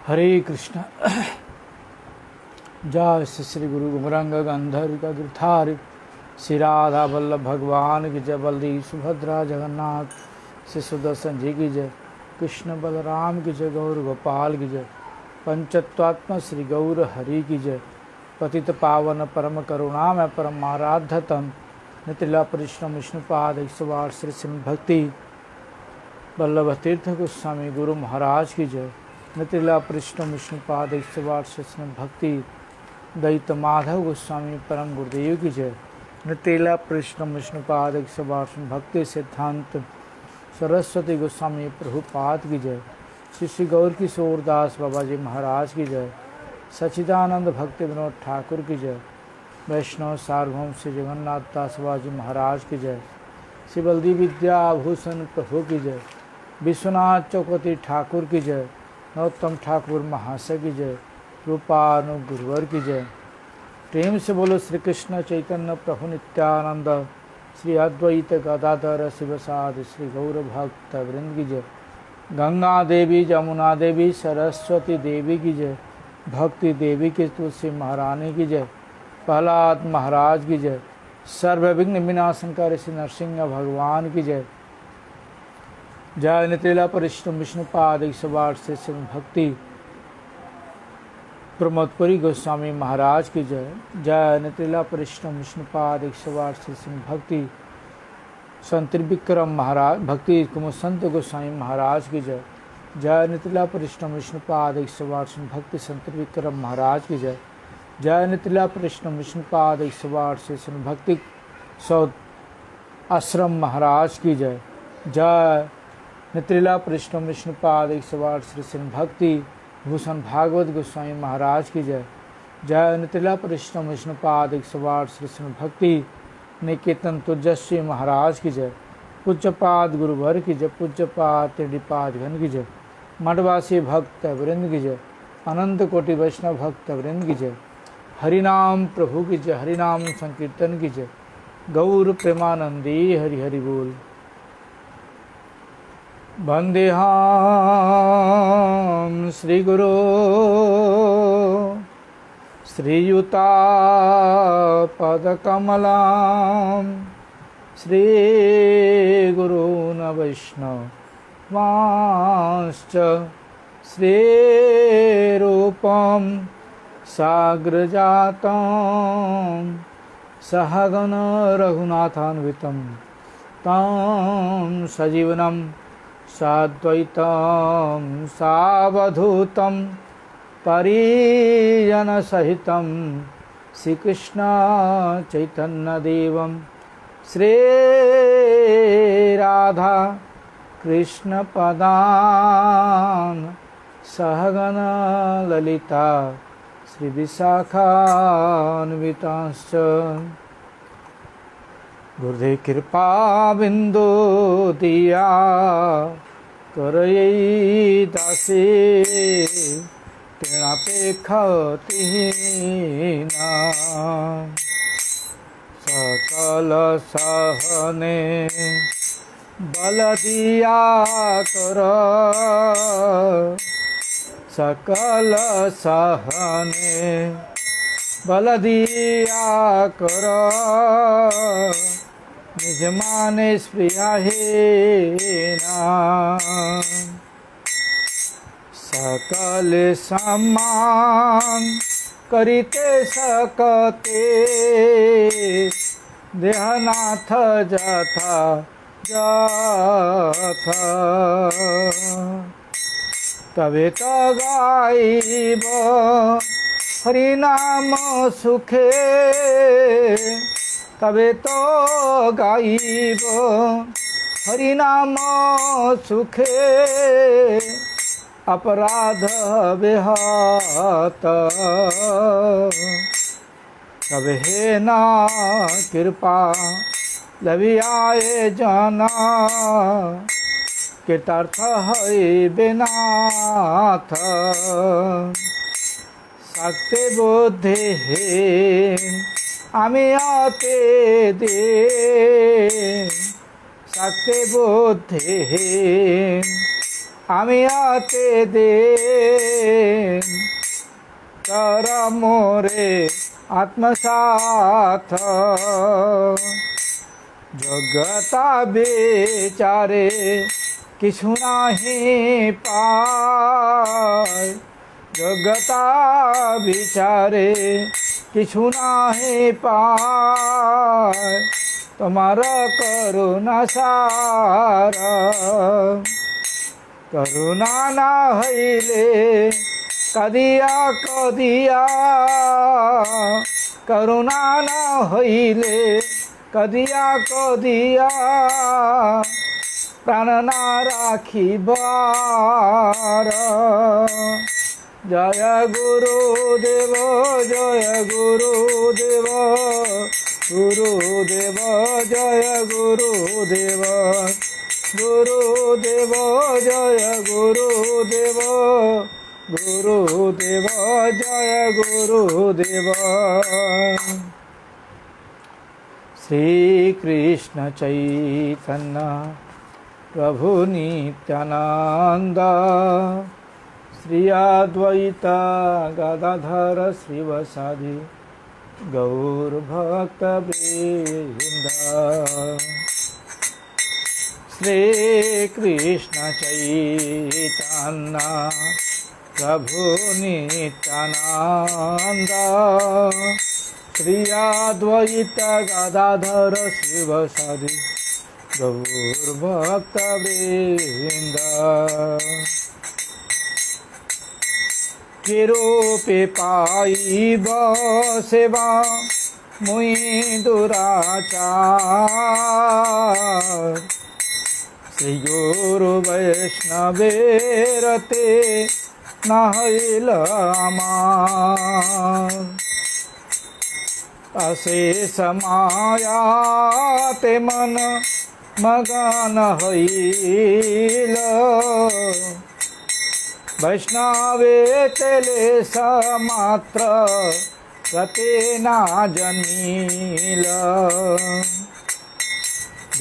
हरे कृष्ण। जय श्री गुरु गुमरंग गंधर्व गिरधारी श्री राधा वल्लभ भगवान की जय। बलदेव सुभद्रा जगन्नाथ श्री सुदर्शन जी की जय। कृष्ण बलराम की जय। गौर गोपाल की जय। पंचत्वात्मा श्री गौर हरि की जय। पतित पावन परम करुणामय परम आराध्यतम नितिला परिश्रम विष्णुपाद 108 श्री सिंह भक्ति वल्लभ तीर्थ गोस्वामी गुरु महाराज की जय। नितिला परिश्रम विष्णुपाद 108 श्री सिंह भक्ति दैत माधव गोस्वामी परम गुरुदेव की जय। नितिला परिश्रम विष्णुपाद 108 भक्ति सिद्धांत सरस्वती गोस्वामी प्रभुपाद की जय। श्री श्री गौर किशोर दास बाबा जी महाराज की जय। सच्चिदानंद भक्ति विनोद ठाकुर की जय। वैष्णव सार्वभौम श्री जगन्नाथ दास बाबा जी महाराज की जय। श्री बलदेव विद्याभूषण प्रभु की जय। विश्वनाथ चौकती ठाकुर की जय। नरोत्तम ठाकुर महाशय की जय। रूपानु गुरुवर की जय। प्रेम से बोलो श्री कृष्ण चैतन्य प्रभु नित्यानंद श्री अद्वैत गदाधर शिवसादि श्री गौर भक्त वृंद की जय। गंगा देवी जमुना देवी सरस्वती देवी की जय। भक्ति देवी की तुलसी महारानी की जय। प्रहलाद महाराज की जय। सर्व विघ्न विनाशनकारी श्री नरसिंह भगवान की जय। जय नितिला परिश्रम विष्णुपाद 108 से शिव भक्ति प्रमोदपुरी गोस्वामी महाराज की जय। जय नितिला परिश्रम विष्णुपाद 108 से शिव भक्ति संत विक्रम महाराज भक्ति कुमुद संत गोस्वामी महाराज की जय। जय नितिला परिश्रम विष्णुपाद 108 से भक्ति संत विक्रम महाराज की जय। जय नितिला परिश्रम विष्णुपाद 108 से शिव भक्ति सौद आश्रम महाराज की जय। जय नितिला परिश्रम विष्णुपाद 108 श्री सिंह भक्ति भूषण भागवत गोस्वामी महाराज की जय। जय नितिला परिश्रम विष्णुपाद 108 श्री सिंह भक्ति निकेतन तुजस्वी महाराज की जय। पूज्यपाद गुरुवर की जय। पूज्यपाद त्रिपाद घन की जय। मठवासी भक्त वृंद की जय। अनंत कोटि वैष्णव भक्त वृंद की जय। हरिनाम प्रभु की जय। हरिनाम संकीर्तन की जय। गौर प्रेमानंदी हरि हरि बोल। वन्देहां श्रीगुरो श्रीयुतापदकमलां श्रीगुरून् वैष्णवांश्च श्रीरूपं साग्रजातं सहगण रघुनाथान्वितं तं सजीवनं साद्वैतं सावधूतं परिजनसहितं श्रीकृष्ण चैतन्यदेवं श्रीराधा कृष्णपदान् सहगण ललिता श्रीविशाखान्वितांश्च गुरुदेव कृपा बिंदु दिया करयै दासी तृणापेक्षतिहीना सकल सहने बल दिया कर सकल सहने बल दिया कर निज माने स्प्रिया हेना सकल समान करिते सकते देहनाथ जथा जथा तबे तो गाइब हरिनाम सुखे तबे तो गाइब हरिनाम सुखे अपराध बेहत तब हे ना कृपा लवियाए जाना कृतार्थ है बेनाथ शक्ति बुद्धि हे आमी आते दे शक्ति बुद्धि আমি আতে দে कर मोरे आत्मसाथ जगता बेचारे किछु नाही पाय जगता बिचारे किछु नाही पाय तुम्हारा करुणा सार करुणा ना हईले कदिया कदिया करुणा न हईले कदिया कदिया प्राण ना राखिबार जय गुरुदेव जय गुरुदेव गुरुदेव जय गुरुदेव गुरुदेव जय गुरुदेव गुरुदेव जय गुरुदेव श्री कृष्ण चैतन्य प्रभु नित्यानंद श्री अद्वैत गदाधर श्रीवासादि गौर भक्त वृंद श्री कृष्ण चैतन्य प्रभु नित्यानंद श्री अद्वैत गदाधर शिवसादि गौर भक्त वृंद किरूपे पाइब सेवा मुई दुराचार श्री गुरु वैष्णवेरते नाहैल आमार अशेष मायाते मन मगन हईल वैष्णवे तेले समात्र रते ना जनील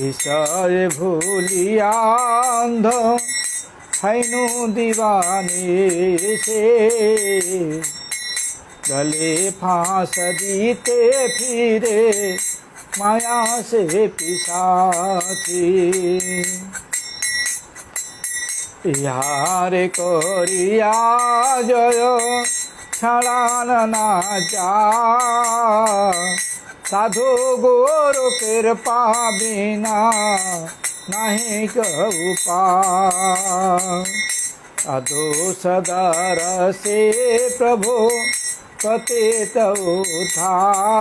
विषय भूलिया अंध हैनु दीवाने से गले फांस दीते फिरे माया से पिशाची यारे करिया जय छाड़ान ना जा साधु गुरु कृपा बिना नहीं कहु पार अधो सदर से प्रभु पतित उद्धार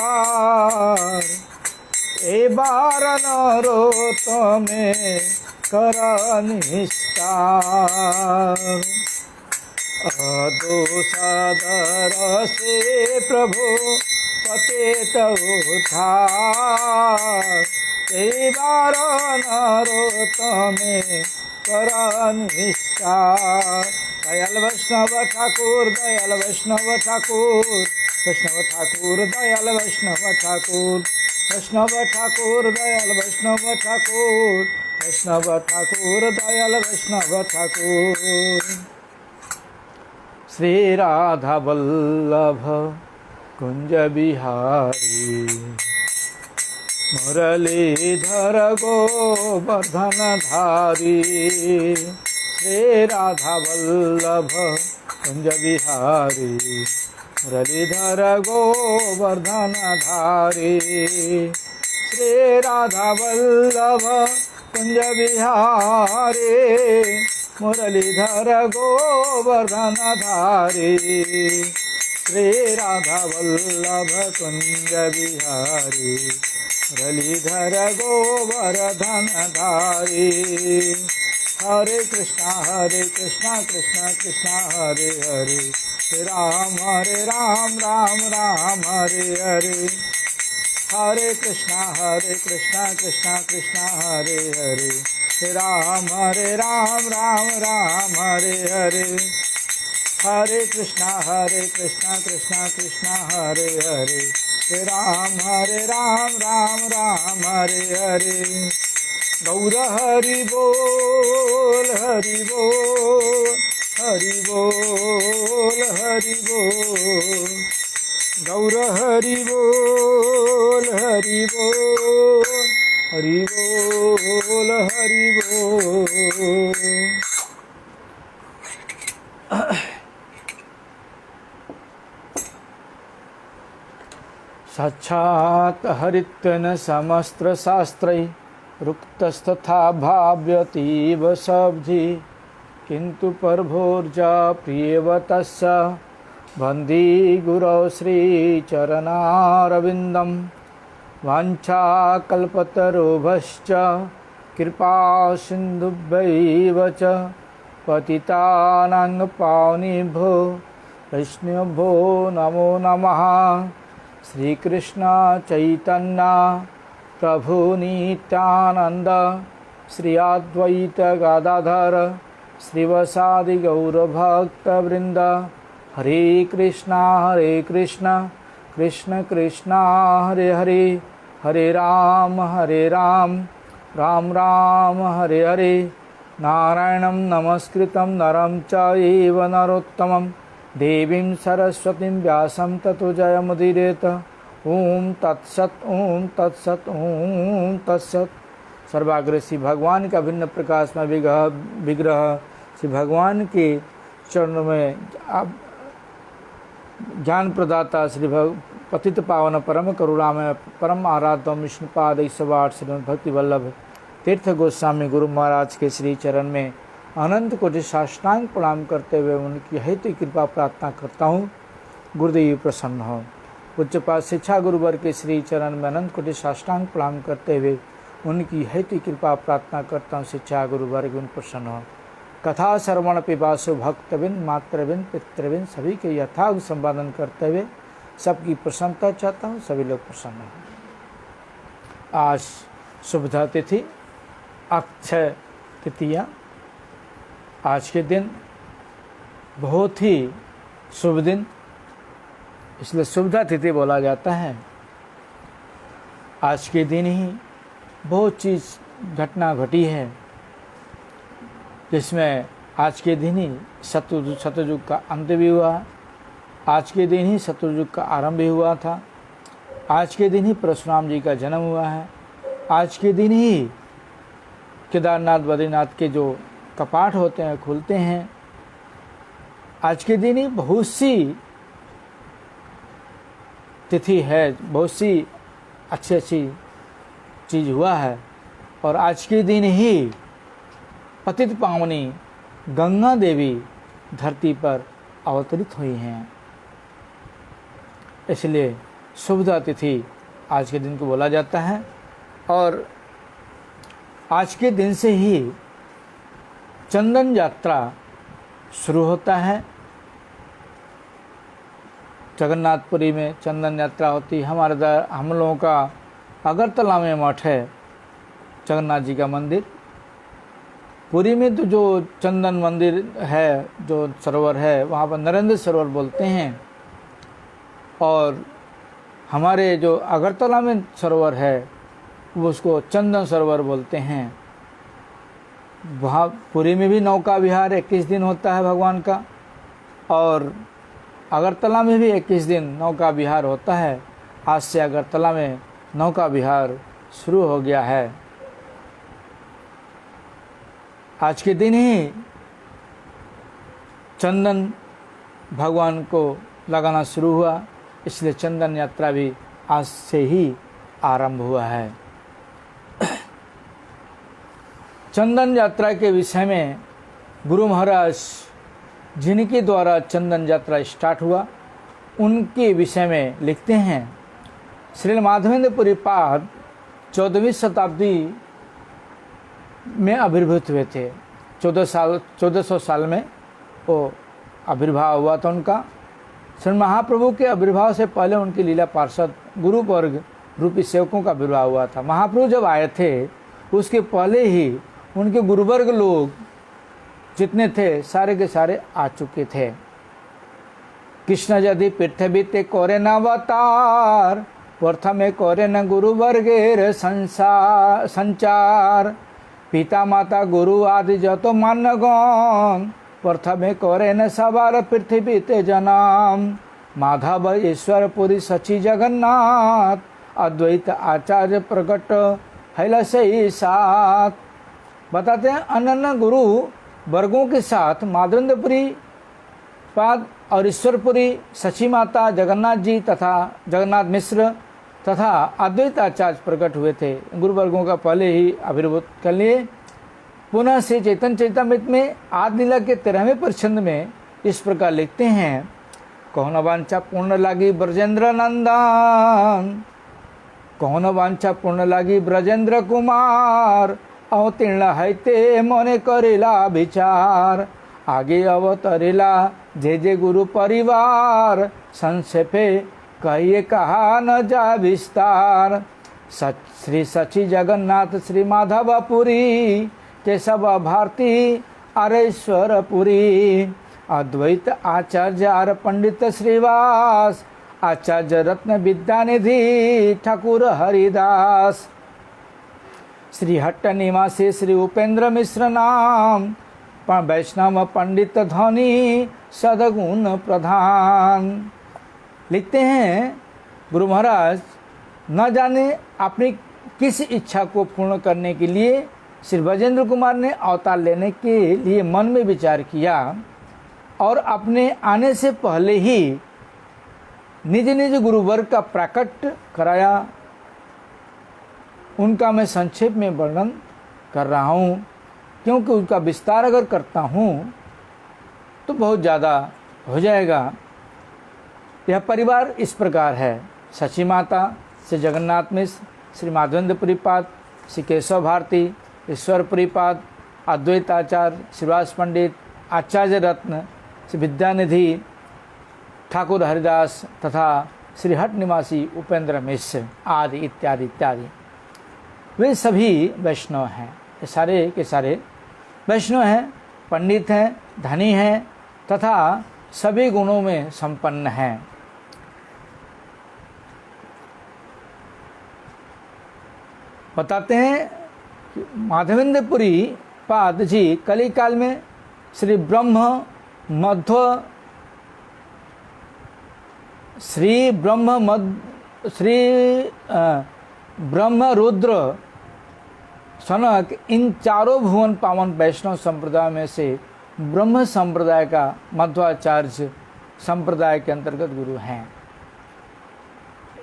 ए बार नरो तमे कर निस्तार अधो सदर से प्रभु पतित उद्धार ए बार नरो तमे कर निस्तार दयाल वैष्णव ठाकुर दयाल वैष्णव ठाकुर वैष्णव ठाकुर दयाल वैष्णव ठाकुर वैष्णव ठाकुर दयाल वैष्णव ठाकुर वैष्णव ठाकुर दयाल वैष्णव ठाकुर श्री राधा वल्लभ कुंज बिहारी मुरलीधर गोवर्धन धारी श्री राधा वल्लभ कुंज बिहारी मुरलीधर गोवर्धन धारी श्री राधा वल्लभ कुंज बिहारी मुरलीधर गोवर्धन धारी श्री राधा वल्लभ कुंज बिहारी मुरलीधर गोवर्धन धारी हरे कृष्णा कृष्णा कृष्णा हरे हरे राम राम राम हरे हरे हरे कृष्णा कृष्णा कृष्णा हरे हरे राम राम राम हरे हरे हरे कृष्णा कृष्णा कृष्णा हरे हरे राम राम राम हरे हरे गौर हरि बोल हरि बोल हरि बोल हरि बोल गौर हरि बोल हरि बोल हरि बोल हरि बोल। साक्षात् हरित्वेन समस्त्र शास्त्रै रुक्तस्तथा भाव्यतीव शब्दि किन्तु परभोर्जा प्रियव तस्य वन्दे गुरौ श्रीचरणारविन्दं वाञ्छाकल्पतरुभ्यश्च कृपा सिन्धुभ्यैव च पतितानां पावनेभ्यो वैष्णवेभ्यो नमो नमः। श्री कृष्ण चैतन्य प्रभु नित्यानंद श्री अद्वैत गदाधर श्रीवासादि गौर भक्त वृंद हरे कृष्ण कृष्ण कृष्ण हरे हरे हरे राम राम राम हरे हरे नारायणं नमस्कृतं नरं चैव नरोत्तमं देवीं सरस्वतीं व्यासं ततो जयमुदीरयेत्। ओम तत्सत ओम तत्सत ओम तत्सत। सर्वाग्र श्री भगवान का भिन्न प्रकाश में विग्रह श्री भगवान के चरणों में ज्ञान प्रदाता श्री पतित पावन परम करुणा में परम आराध्य विष्णुपाद ईश्वर श्रीमद् भक्ति वल्लभ तीर्थ गोस्वामी गुरु महाराज के श्री चरण में अनंत कोटि साष्टांग प्रणाम करते हुए उनकी हेतु कृपा प्रार्थना करता हूँ। गुरुदेव प्रसन्न हो। पूज्यपाद शिक्षा गुरुवर के श्री चरण में अनंत कोटि साष्टांग प्रणाम करते हुए उनकी हेतु कृपा प्रार्थना करता हूँ। शिक्षा गुरुवर उन प्रसन्न हो। कथा श्रवण पिपासु भक्तबिन मातृबिन पितृबिन सभी के यथार्थ संपादन करते हुए सबकी प्रसन्नता चाहता हूँ। सभी लोग प्रसन्न हो। आज शुभदा तिथि अक्षय तृतीया। आज के दिन बहुत ही शुभ दिन, इसलिए शुभदा तिथि बोला जाता है। आज के दिन ही बहुत चीज़ घटना घटी है, जिसमें आज के दिन ही सतयुग का अंत भी हुआ। आज के दिन ही सतयुग का आरंभ भी हुआ था। आज के दिन ही परशुराम जी का जन्म हुआ है। आज के दिन ही केदारनाथ बद्रीनाथ के जो कपाट होते हैं खुलते हैं। आज के दिन ही बहुत सी तिथि है, बहुत सी अच्छी चीज़ हुआ है। और आज के दिन ही पतित पावनी गंगा देवी धरती पर अवतरित हुई हैं। इसलिए शुभदा तिथि आज के दिन को बोला जाता है। और आज के दिन से ही चंदन यात्रा शुरू होता है। जगन्नाथपुरी में चंदन यात्रा होती है। हम लोगों का अगरतला में मठ है जगन्नाथ जी का मंदिर। पुरी में तो जो चंदन मंदिर है, जो सरोवर है, वहाँ पर नरेंद्र सरोवर बोलते हैं। और हमारे जो अगरतला में सरोवर है वो उसको चंदन सरोवर बोलते हैं। वहाँ पुरी में भी नौका विहार 21 दिन होता है भगवान का, और अगरतला में भी 21 दिन नौका विहार होता है। आज से अगरतला में नौका विहार शुरू हो गया है। आज के दिन ही चंदन भगवान को लगाना शुरू हुआ, इसलिए चंदन यात्रा भी आज से ही आरंभ हुआ है। चंदन यात्रा के विषय में गुरु महाराज जिनके द्वारा चंदन यात्रा स्टार्ट हुआ उनके विषय में लिखते हैं। श्री माधवेंद्रपुरी पाद 14वीं शताब्दी में आविर्भूत हुए थे। 1400 साल में वो आविर्भाव हुआ था उनका। श्री महाप्रभु के आविर्भाव से पहले उनकी लीला पार्षद गुरु वर्ग रूपी सेवकों का आविर्भाव हुआ था। महाप्रभु जब आए थे उसके पहले ही उनके गुरुवर्ग लोग जितने थे सारे के सारे आ चुके थे। कृष्ण यदि पृथ्वी ते कोरे न अवतार प्रथमे कोरे न गुरुवर्गेर संचार पिता माता गुरु आदि जत मान्यगण प्रथमे करे न सवार पृथ्वी जनाम माधव ईश्वर पुरी सची जगन्नाथ अद्वैत आचार्य प्रकट हैला से ही साथ। बताते हैं अनन्य गुरु वर्गों के साथ माधवेंद्रपुरी पाद और ईश्वरपुरी सची माता जगन्नाथ जी तथा जगन्नाथ मिश्र तथा अद्वैत आचार्य प्रकट हुए थे। गुरु वर्गों का पहले ही आविर्भूत कर लिए। पुनः से चैतन्य चैतामृत में आदि लीला के 13वें परिच्छेद में इस प्रकार लिखते हैं, कौन वांछा पूर्ण लागी ब्रजेंद्र नंदन, कौन वांछा पूर्ण लागी ब्रजेंद्र कुमार, अवतीर्ण है ते मने करेला विचार, आगे अवतरेला जे जे गुरु परिवार, संक्षेपे कहिए कहा न जा विस्तार। श्री सची जगन्नाथ श्री माधवपुरी, केशव भारती अरेश्वरपुरी, अद्वैत आचार्य आर पंडित श्रीवास, आचार्य रत्न विद्यानिधि ठाकुर हरिदास, श्री हट्ट निवासी श्री उपेंद्र मिश्र नाम, वैष्णव पंडित धनी सदगुण प्रधान। लिखते हैं गुरु महाराज न जाने अपनी किस इच्छा को पूर्ण करने के लिए श्री ब्रजेंद्र कुमार ने अवतार लेने के लिए मन में विचार किया और अपने आने से पहले ही निज निज गुरुवर्ग का प्रकट कराया। उनका मैं संक्षेप में वर्णन कर रहा हूँ, क्योंकि उनका विस्तार अगर करता हूँ तो बहुत ज़्यादा हो जाएगा। यह परिवार इस प्रकार है, सची माता श्री जगन्नाथ मिश्र, श्री माधवेंद्रपुरी पाद, श्री केशव भारती, ईश्वरपुरी पाद, अद्वैत आचार्य, श्रीवास पंडित, आचार्य रत्न, श्री विद्यानिधि ठाकुर हरिदास तथा श्री हट निवासी उपेंद्र मिश्र आदि इत्यादि इत्यादि। वे सभी वैष्णव हैं, ये सारे के सारे वैष्णव हैं, पंडित हैं, धनी हैं तथा सभी गुणों में संपन्न हैं। बताते हैं कि माधवेंद्रपुरी पाद जी कली काल में श्री ब्रह्म रुद्र सनक इन चारों भुवन पावन वैष्णव संप्रदाय में से ब्रह्म संप्रदाय का मध्वाचार्य संप्रदाय के अंतर्गत गुरु हैं।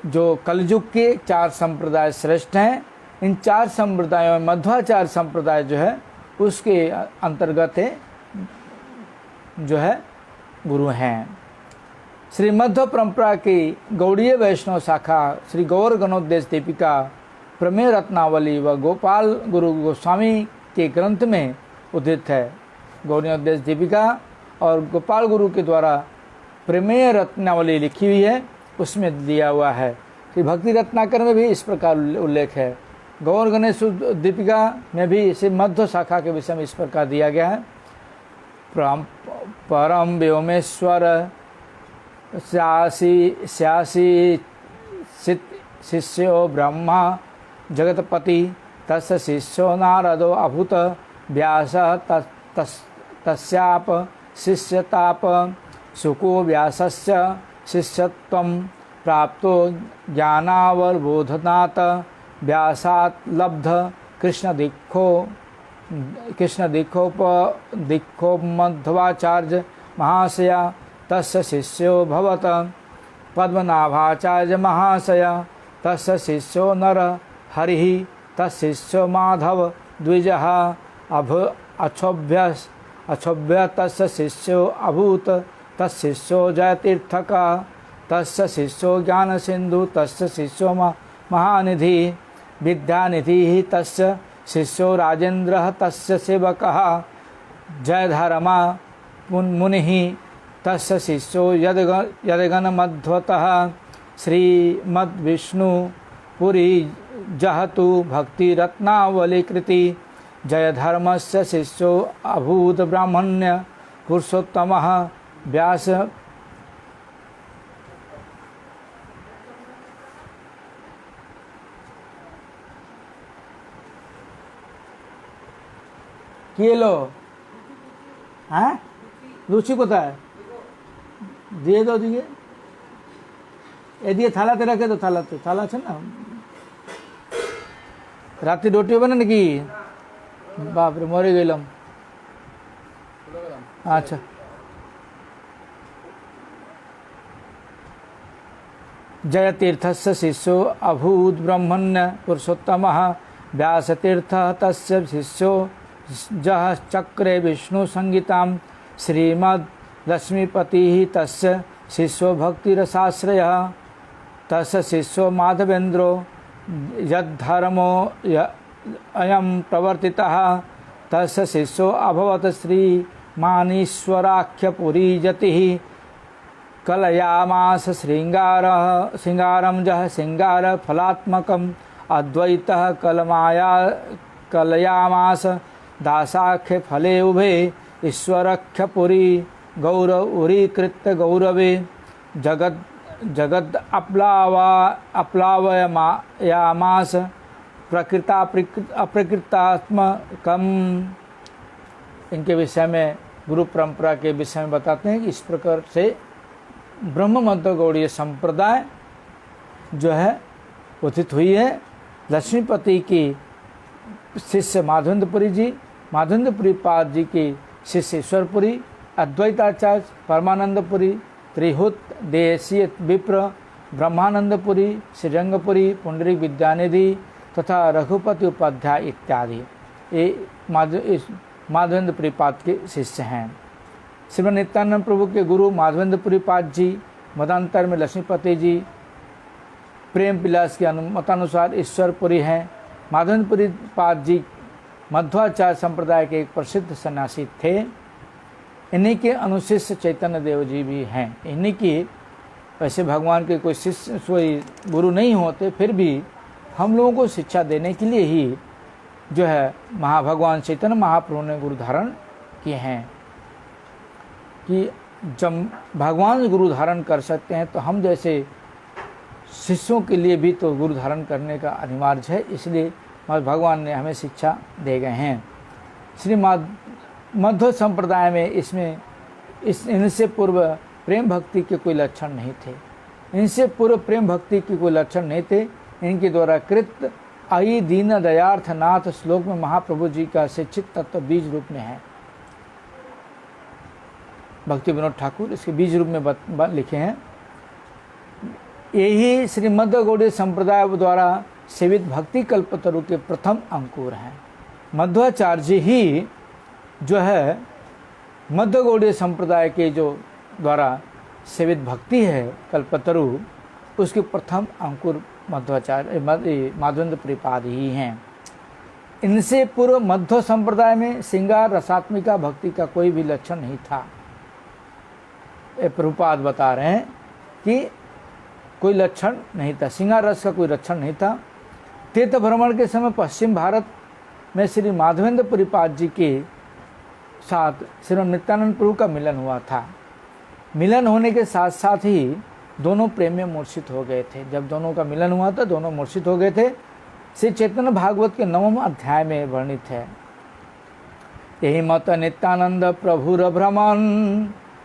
जो कलयुग के 4 संप्रदाय श्रेष्ठ हैं, इन 4 संप्रदायों में मध्वाचार्य संप्रदाय जो है उसके अंतर्गत जो है गुरु हैं। श्री मध्व परंपरा की गौड़ीय वैष्णव शाखा श्री गौर गणोद्देश दीपिका प्रमेय रत्नावली व गोपाल गुरु गोस्वामी के ग्रंथ में उद्धृत है। गौरीयोद्देश दीपिका और गोपाल गुरु के द्वारा प्रमेय रत्नावली लिखी हुई है, उसमें दिया हुआ है। श्री भक्ति रत्नाकर में भी इस प्रकार उल्लेख है। गौर गणेश दीपिका में भी इसे मध्य शाखा के विषय में इस प्रकार दिया गया है। परम व्योमेश्वर स्यासी शिष्यो ब्रह्मा जगतपति तस्य शिष्यो नारदो अभूत व्यास तस्याप शिष्यताप सुको व्यासस्य शिष्यत्वं प्राप्तो ज्ञानावबोधनात् व्यासात् लब्ध कृष्णदीक्षोपमध्वाचार्य महाशय तस्य शिष्यो भवत पद्मनाभाचार्य महाशय तस्य शिष्यो नर हरिः तस्शिष्यो माधव द्विजः अक्षोभ्य तस्य शिष्यो अभूत तस्शिष्यो जयतीर्थक तस्य शिष्यो ज्ञानसिन्धु तस्य शिष्यो महानिधि विद्यानिधिः तस्य शिष्यो राजेन्द्रः तस्य सेवकः जयधर्मा मुनिः तस्य शिष्यो यदगणमध्वतः श्रीमद्विष्णुपुरी जहतु भक्तिरत्नावलीकृति जयधर्मस्य शिष्यो अभूत ब्राह्मण्य पुरुषोत्तमः व्यास किए लो हैं रुचि কোথায় দিয়ে দাও দিকে এদিকে থালাতে রাখে তো থালাতে থালা আছে না রাতে রুটি হবে না নাকি বাপরে মরে গেলাম আচ্ছা जयतीर्थस्य शिष्यो अभूत ब्रह्मण्य पुरुषोत्तमः व्यासतीर्थः तस्य शिष्यो जः चक्रे विष्णु संगीतां श्रीमद् लक्ष्मीपतिः तस्य शिष्यो भक्तिरसाश्रयः तस्य शिष्यो माधवेन्द्रो यद्धर्मो अयं प्रवर्तितः तस्य शिष्यो अभवत् श्रीमानीश्वराख्यपुरी यतिः कलयामास श्रृंगारम जह श्रृंगार फलात्मकम अद्वैतः कलयामास दासाख्य फले उभे ईश्वरख्यपुरी गौरवरीकृत गौरवे जगद अपलावयामास प्रकृता अप्रकृतात्मकम। इनके विषय में गुरु परंपरा के विषय में बताते हैं कि इस प्रकार से ब्रह्म मध्य गौड़ीय संप्रदाय जो है उत्थित हुई है। लक्ष्मीपति की शिष्य माधवेंद्रपुरी जी, माधवेंद्रपुरी पाद जी की शिष्य ईश्वरपुरी, अद्वैताचार्य परमानंदपुरी, त्रिहुत देशीय विप्र, ब्रह्मानंदपुरी, श्रीरंगपुरी, पुंडरीक विद्यानिधि तथा रघुपति उपाध्याय इत्यादि ये माधवेंद्रपुरी पाद के शिष्य हैं। श्रीमद नित्यानंद प्रभु के गुरु माधवेंद्रपुरी पाद जी, मतांतर में लक्ष्मीपति जी, प्रेम विलास के मतानुसार ईश्वरपुरी हैं। माधवेंद्रपुरी पाद जी मध्वाचार्य संप्रदाय के एक प्रसिद्ध सन्यासी थे। इन्हीं के अनुशिष्य चैतन्य देव जी भी हैं। इन्हीं की वैसे भगवान के कोई शिष्य कोई गुरु नहीं होते, फिर भी हम लोगों को शिक्षा देने के लिए ही जो है भगवान चैतन्य महाप्रभु ने गुरु धारण किए हैं कि जब भगवान गुरु धारण कर सकते हैं तो हम जैसे शिष्यों के लिए भी तो गुरु धारण करने का अनिवार्य है। इसलिए भगवान ने हमें शिक्षा दे गए हैं। श्री मध्व संप्रदाय में इनसे पूर्व प्रेम भक्ति के कोई लक्षण नहीं थे। इनसे पूर्व प्रेम भक्ति के कोई लक्षण नहीं थे। इनके द्वारा कृत आई दीन दयार्थ नाथ श्लोक में महाप्रभु जी का शिक्षित तत्व बीज रूप में है। भक्ति विनोद ठाकुर इसके बीज रूप में लिखे हैं। यही श्रीमद गौड़ीय संप्रदाय द्वारा सेवित भक्ति कल्पतरु के प्रथम अंकुर हैं। मध्वाचार्य जी ही जो है मध्य गौड़ीय संप्रदाय के जो द्वारा सेवित भक्ति है कल्पतरु, उसके प्रथम अंकुर मध्वाचार्य माधवेंद्रपुरी पाद ही हैं। इनसे पूर्व मध्व संप्रदाय में श्रृंगार रसात्मिका भक्ति का कोई भी लक्षण नहीं था। प्रभुपाद बता रहे हैं कि कोई लक्षण नहीं था, श्रृंगार रस का कोई लक्षण नहीं था। तीर्थ भ्रमण के समय पश्चिम भारत में श्री माधवेंद्रपुरी पाद जी के साथ श्री नित्यानंद प्रभु का मिलन हुआ था। मिलन होने के साथ साथ ही दोनों प्रेम में मूर्छित हो गए थे। जब दोनों का मिलन हुआ था दोनों मूर्छित हो गए थे। श्री चैतन्य भागवत के 9वें अध्याय में वर्णित है। यही मत नित्यानंद प्रभुर भ्रमण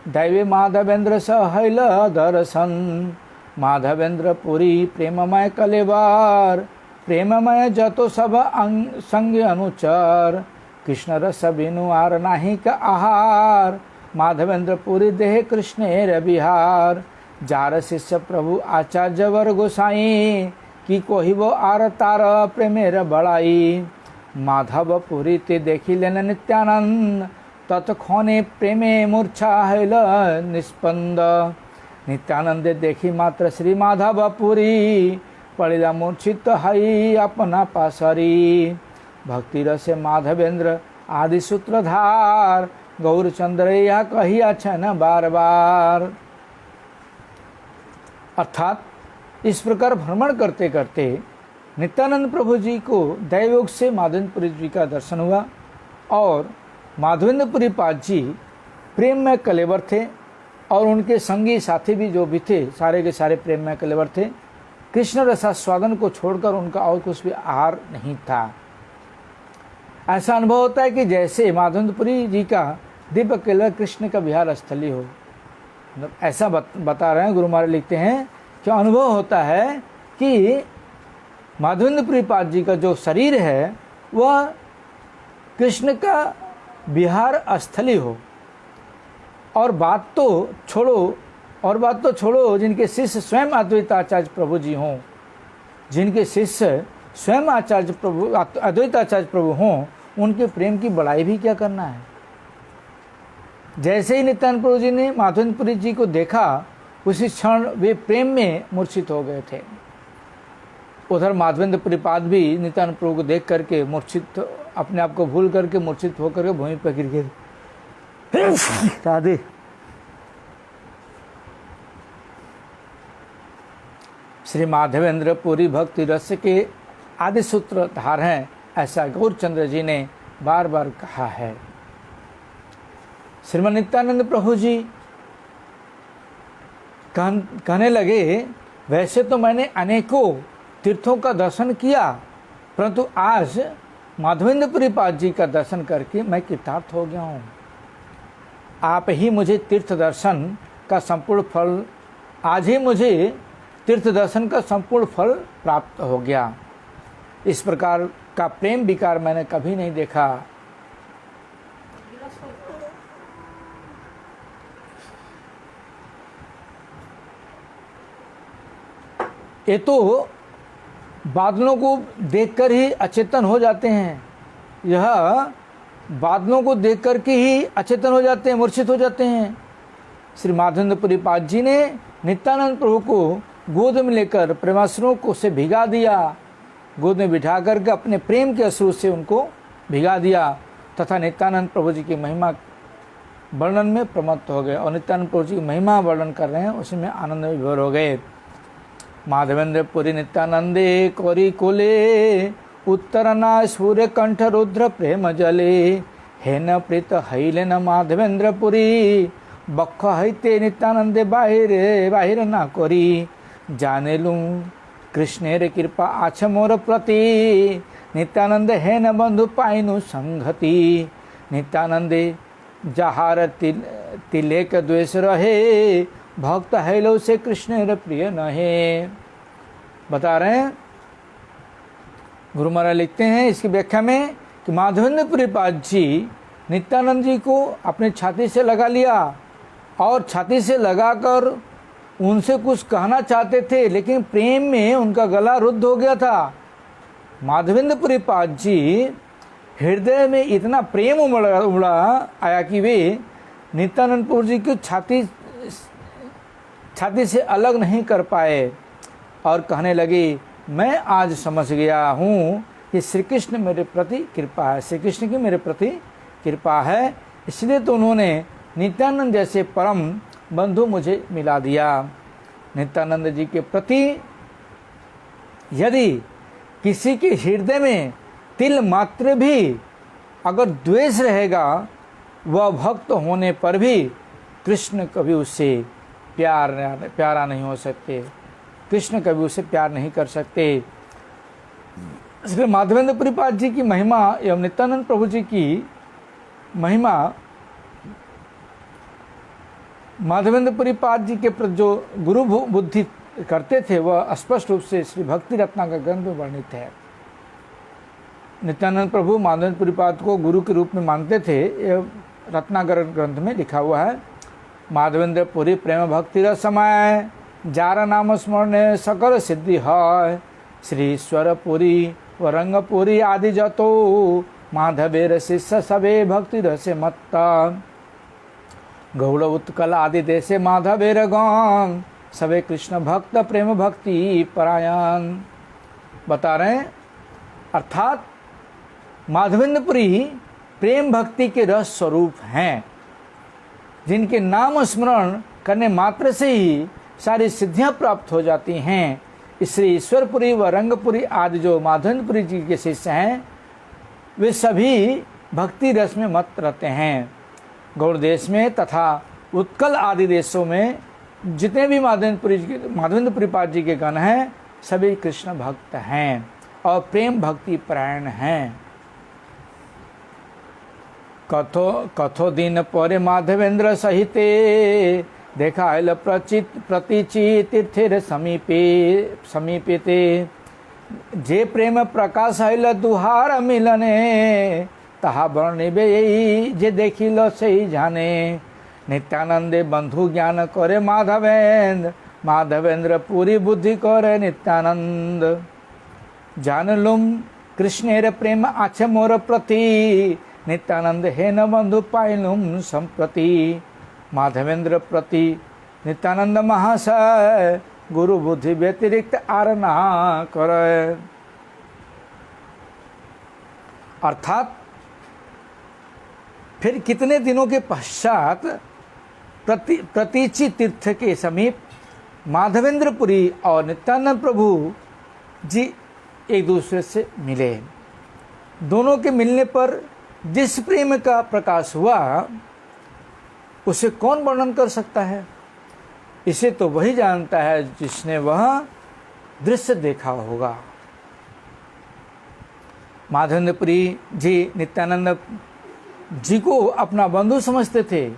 दैवे माधवेंद्र सहैल दर्शन माधवेंद्र पुरी प्रेममय कलेवार प्रेममय जतो सब संग अनुचर कृष्ण रस बिनु आर नाही का आहार माधवेंद्र पुरी देह कृष्णेर बिहार जार शिष्य प्रभु आचार्य वर गोसाई की कोही वो आर तार प्रेमेर बड़ाई माधव पुरी ते देखी लेन नित्यानंद तत्क्षणे प्रेमे मूर्छा हैल निस्पंद नित्यानंद देखी मात्र श्री माधव पुरी पड़िला मूर्छित हई अपना पासरी भक्ति रसे माधवेंद्र आदि सूत्रधार गौरचंद्र यह कहिया छन बार बार। अर्थात इस प्रकार भ्रमण करते करते नित्यानंद प्रभु जी को दैवयोग से माधवेंद्रपुरी जी का दर्शन हुआ और माधवेंद्रपुरी पाद जी प्रेम में कलेवर थे और उनके संगी साथी भी जो भी थे सारे के सारे प्रेम में कलेवर थे। कृष्ण रसास्वादन को छोड़कर उनका और कुछ भी आहार नहीं था। ऐसा अनुभव होता है कि जैसे माधवेंद्रपुरी जी का दिव्य केवल कृष्ण का विहार स्थली हो। मतलब ऐसा बता रहे हैं गुरु महाराज, लिखते हैं कि अनुभव होता है कि माधवेंद्रपुरी पाद जी का जो शरीर है वह कृष्ण का विहार स्थली हो। और बात तो छोड़ो जिनके शिष्य स्वयं अद्वैताचार्य प्रभु जी हों, जिनके शिष्य स्वयं आचार्य प्रभु अद्वैताचार्य प्रभु हों, उनके प्रेम की बड़ाई भी क्या करना है। जैसे ही नित्यानंद प्रभु जी ने माधवेंद्रपुरी जी को देखा, उसी क्षण वे प्रेम में मूर्छित हो गए थे। उधर माधवेंद्रपुरी पाद भी नित्यानंद प्रभु को देख करके मूर्छित, अपने आप को भूल करके मूर्छित होकर के भूमि पर गिर गए। राधे। श्री माधवेंद्रपुरी भक्ति रस के आदि सूत्रधार हैं, ऐसा गौरचंद्र जी ने बार बार कहा है। श्रीमद नित्यानंद प्रभु जी कहने लगे, वैसे तो मैंने अनेकों तीर्थों का दर्शन किया, परंतु आज माधवेंद्रपुरी पाद जी का दर्शन करके मैं कृतार्थ हो गया हूँ। आप ही मुझे तीर्थ दर्शन का संपूर्ण फल, आज ही मुझे तीर्थ दर्शन का संपूर्ण फल प्राप्त हो गया। इस प्रकार का प्रेम विकार मैंने कभी नहीं देखा। ये तो बादलों को देखकर ही अचेतन हो जाते हैं, यह बादलों को देख करके ही अचेतन हो जाते हैं, मूर्छित हो जाते हैं। श्री माधवेंद्रपुरी पाद जी ने नित्यानंद प्रभु को गोद में लेकर प्रेमाश्रुओं को से भिगा दिया, गोद में बिठा करके अपने प्रेम के अश्रु से उनको भिगा दिया, तथा नित्यानंद प्रभु जी की महिमा वर्णन में प्रमत्त हो गए। और नित्यानंद प्रभु जी की महिमा वर्णन कर रहे हैं, उसी में आनंद में विभोर हो गए। माधवेंद्रपुरी नित्यानंदे कोरी कोले, उत्तरना सूर्य कंठ रुद्र प्रेम जले, हेन प्रीत हैलेन माधवेंद्रपुरी, बख हैते नित्यानंदे बाहिर ना करी, जाने लूँ कृष्णेर कृपा आछ मोर प्रति, नित्यानंद है न बंधु पाइनु संगति, नित्यानंदे जहार तिलेक द्वेष रहे, भक्त हैलो से कृष्णेर प्रिय नहे। बता रहे हैं गुरु महाराज, लिखते हैं इसकी व्याख्या में कि माधवेंद्रपुरी पाद जी नित्यानंद जी को अपनी छाती से लगा लिया और छाती से लगाकर उनसे कुछ कहना चाहते थे, लेकिन प्रेम में उनका गला रुद्ध हो गया था। माधवेंद्रपुरी पाद जी हृदय में इतना प्रेम उमड़ा आया कि वे नित्यानंद प्रभु जी की छाती से अलग नहीं कर पाए और कहने लगे, मैं आज समझ गया हूँ कि श्री कृष्ण मेरे प्रति कृपा है, श्री कृष्ण की मेरे प्रति कृपा है, इसलिए तो उन्होंने नित्यानंद जैसे परम बंधु मुझे मिला दिया। नित्यानंद जी के प्रति यदि किसी के हृदय में तिल मात्र भी अगर द्वेष रहेगा, वह भक्त होने पर भी कृष्ण कभी उससे प्यारा नहीं हो सकते, कृष्ण कभी उसे प्यार नहीं कर सकते। श्री माधवेंद्रपुरी पाद जी की महिमा एवं नित्यानंद प्रभु जी की महिमा, माधवेंद्रपुरी पाद जी के प्रति जो गुरु बुद्धि करते थे, वह स्पष्ट रूप से श्री भक्ति रत्नाकर ग्रंथ में वर्णित है। नित्यानंद प्रभु माधवेंद्रपुरी पाद को गुरु के रूप में मानते थे, यह रत्नाकर ग्रंथ में लिखा हुआ है। माधवेंद्रपुरी प्रेम भक्ति रसमय, जार नाम स्मरण सकल सिद्धि है, श्री ईश्वरपुरी व रंगपुरी आदि जतो, माधवेर शिष्य सबे भक्ति रसे मत्ता, गौड़ उत्कल आदि देशे माधवेर गण, सबे कृष्ण भक्त प्रेम भक्ति परायण। बता रहे हैं, अर्थात माधवेंद्रपुरी प्रेम भक्ति के रस स्वरूप हैं, जिनके नाम स्मरण करने मात्र से ही सारी सिद्धियां प्राप्त हो जाती हैं। श्री ईश्वरपुरी व रंगपुरी आदि जो माधवेंद्रपुरी जी के शिष्य हैं, वे सभी भक्ति रस में मत रहते हैं। गौड़ देश में तथा उत्कल आदि देशों में जितने भी माधवेंद्रपुरी पाद जी के गण हैं, सभी कृष्ण भक्त हैं और प्रेम भक्ति परायण हैं। कथो दिन परे माधवेंद्र सहिते देखायल प्रतीचि तीर्थेर समीपे जे प्रेम प्रकाश हैल दुहार मिलने ताहा वर्णिबे जे देखिल सही जाने नित्यानंदे बंधु ज्ञान करे माधवेंद्र पूरी बुद्धि करे नित्यानंद जानलुम कृष्णेर प्रेम आछे मोर प्रति नित्यानंद हे न बंधु पाइलुम संप्रति माधवेंद्र प्रति नित्यानंद महाशय गुरु बुद्धि व्यतिरिक्त आर ना करे। अर्थात फिर कितने दिनों के पश्चात प्रतीचि तीर्थ के समीप माधवेंद्रपुरी और नित्यानंद प्रभु जी एक दूसरे से मिले। दोनों के मिलने पर जिस प्रेम का प्रकाश हुआ उसे कौन वर्णन कर सकता है। इसे तो वही जानता है जिसने वह दृश्य देखा होगा। माधवेंद्रपुरी जी नित्यानंद जी को अपना बंधु समझते थे।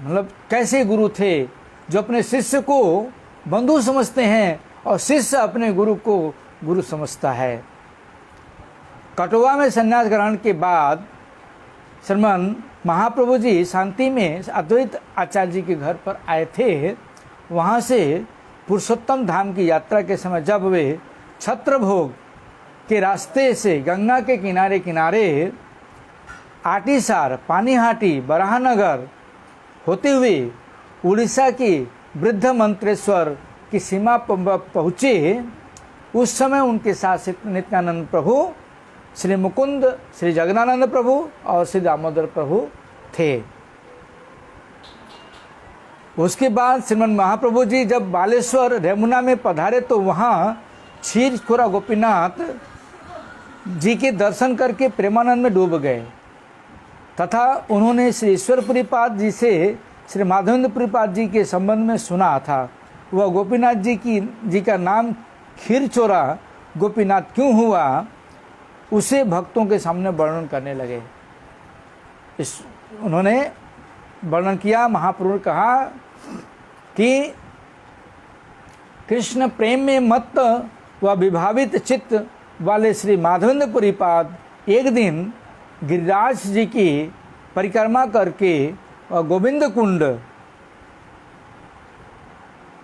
मतलब कैसे गुरु थे जो अपने शिष्य को बंधु समझते हैं और शिष्य अपने गुरु को गुरु समझता है। कटवा में संन्यास ग्रहण के बाद श्रीमान महाप्रभु जी शांति में अद्वैत आचार्य जी के घर पर आए थे। वहाँ से पुरुषोत्तम धाम की यात्रा के समय जब वे छत्रभोग के रास्ते से गंगा के किनारे किनारे आटीसार, पानीहाटी, बराहनगर होते हुए उड़ीसा की वृद्ध मंत्रेश्वर की सीमा पर पहुँचे, उस समय उनके साथ नित्यानंद प्रभु, श्री मुकुंद, श्री जगनानंद प्रभु और श्री दामोदर प्रभु थे। उसके बाद श्रीमन महाप्रभु जी जब बालेश्वर रेमुना में पधारे तो वहाँ क्षीरचोरा गोपीनाथ जी के दर्शन करके प्रेमानंद में डूब गए तथा उन्होंने श्री ईश्वरपुरीपाद जी से श्री माधवेंद्रपुरीपाद जी के संबंध में सुना था। वह गोपीनाथ जी का नाम क्षीरचोरा गोपीनाथ क्यों हुआ उसे भक्तों के सामने वर्णन करने लगे। उन्होंने वर्णन किया। महाप्रभु ने कहा कि कृष्ण प्रेम में मत्त व विभावित चित्त वाले श्री माधवेंद्रपुरीपाद एक दिन गिरिराज जी की परिक्रमा करके गोविंद कुंड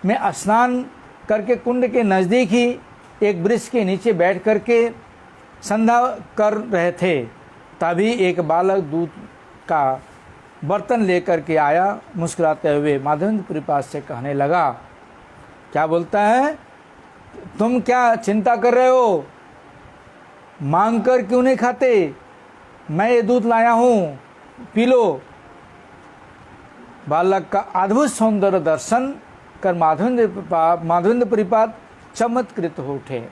में स्नान करके कुंड के नज़दीक ही एक वृक्ष के नीचे बैठ करके संध्या कर रहे थे। तभी एक बालक दूध का बर्तन लेकर के आया। मुस्कुराते हुए माधवेंद्रपुरीपाद से कहने लगा, क्या बोलता है, तुम क्या चिंता कर रहे हो, मांग कर क्यों नहीं खाते, मैं ये दूध लाया हूँ, पी लो। बालक का अद्भुत सौंदर्य दर्शन कर माधवेंद्रपुरीपाद चमत्कृत हो उठे।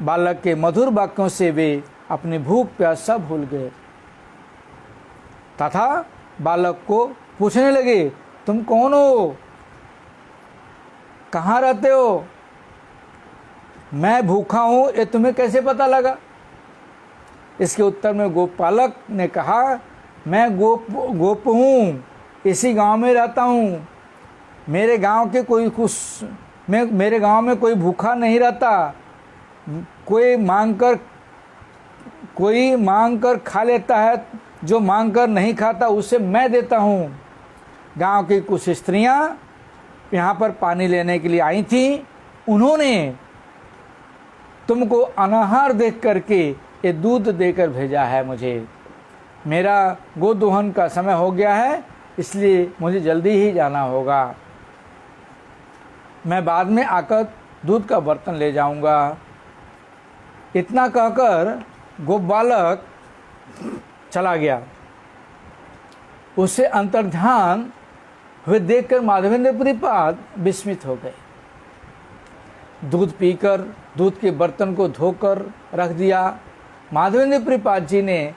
बालक के मधुर वाक्यों से वे अपनी भूख प्यास सब भूल गए तथा बालक को पूछने लगे, तुम कौन हो, कहाँ रहते हो, मैं भूखा हूँ ये तुम्हें कैसे पता लगा। इसके उत्तर में गोपालक ने कहा, मैं गोप हूँ, इसी गांव में रहता हूँ। मेरे गांव में कोई भूखा नहीं रहता। कोई मांग कर खा लेता है, जो मांग कर नहीं खाता उसे मैं देता हूँ। गांव की कुछ स्त्रियां यहाँ पर पानी लेने के लिए आई थी। उन्होंने तुमको अनाहार देख करके ये दूध देकर भेजा है मुझे। मेरा गोदोहन का समय हो गया है, इसलिए मुझे जल्दी ही जाना होगा। मैं बाद में आकर दूध का बर्तन ले जाऊंगा। इतना कहकर गोपालक चला गया। उसे अंतर्ध्यान हुए देखकर माधवेंद्रपुरीपाद विस्मित हो गए। दूध पीकर दूध के बर्तन को धोकर रख दिया। माधवेंद्रपुरीपाद जी ने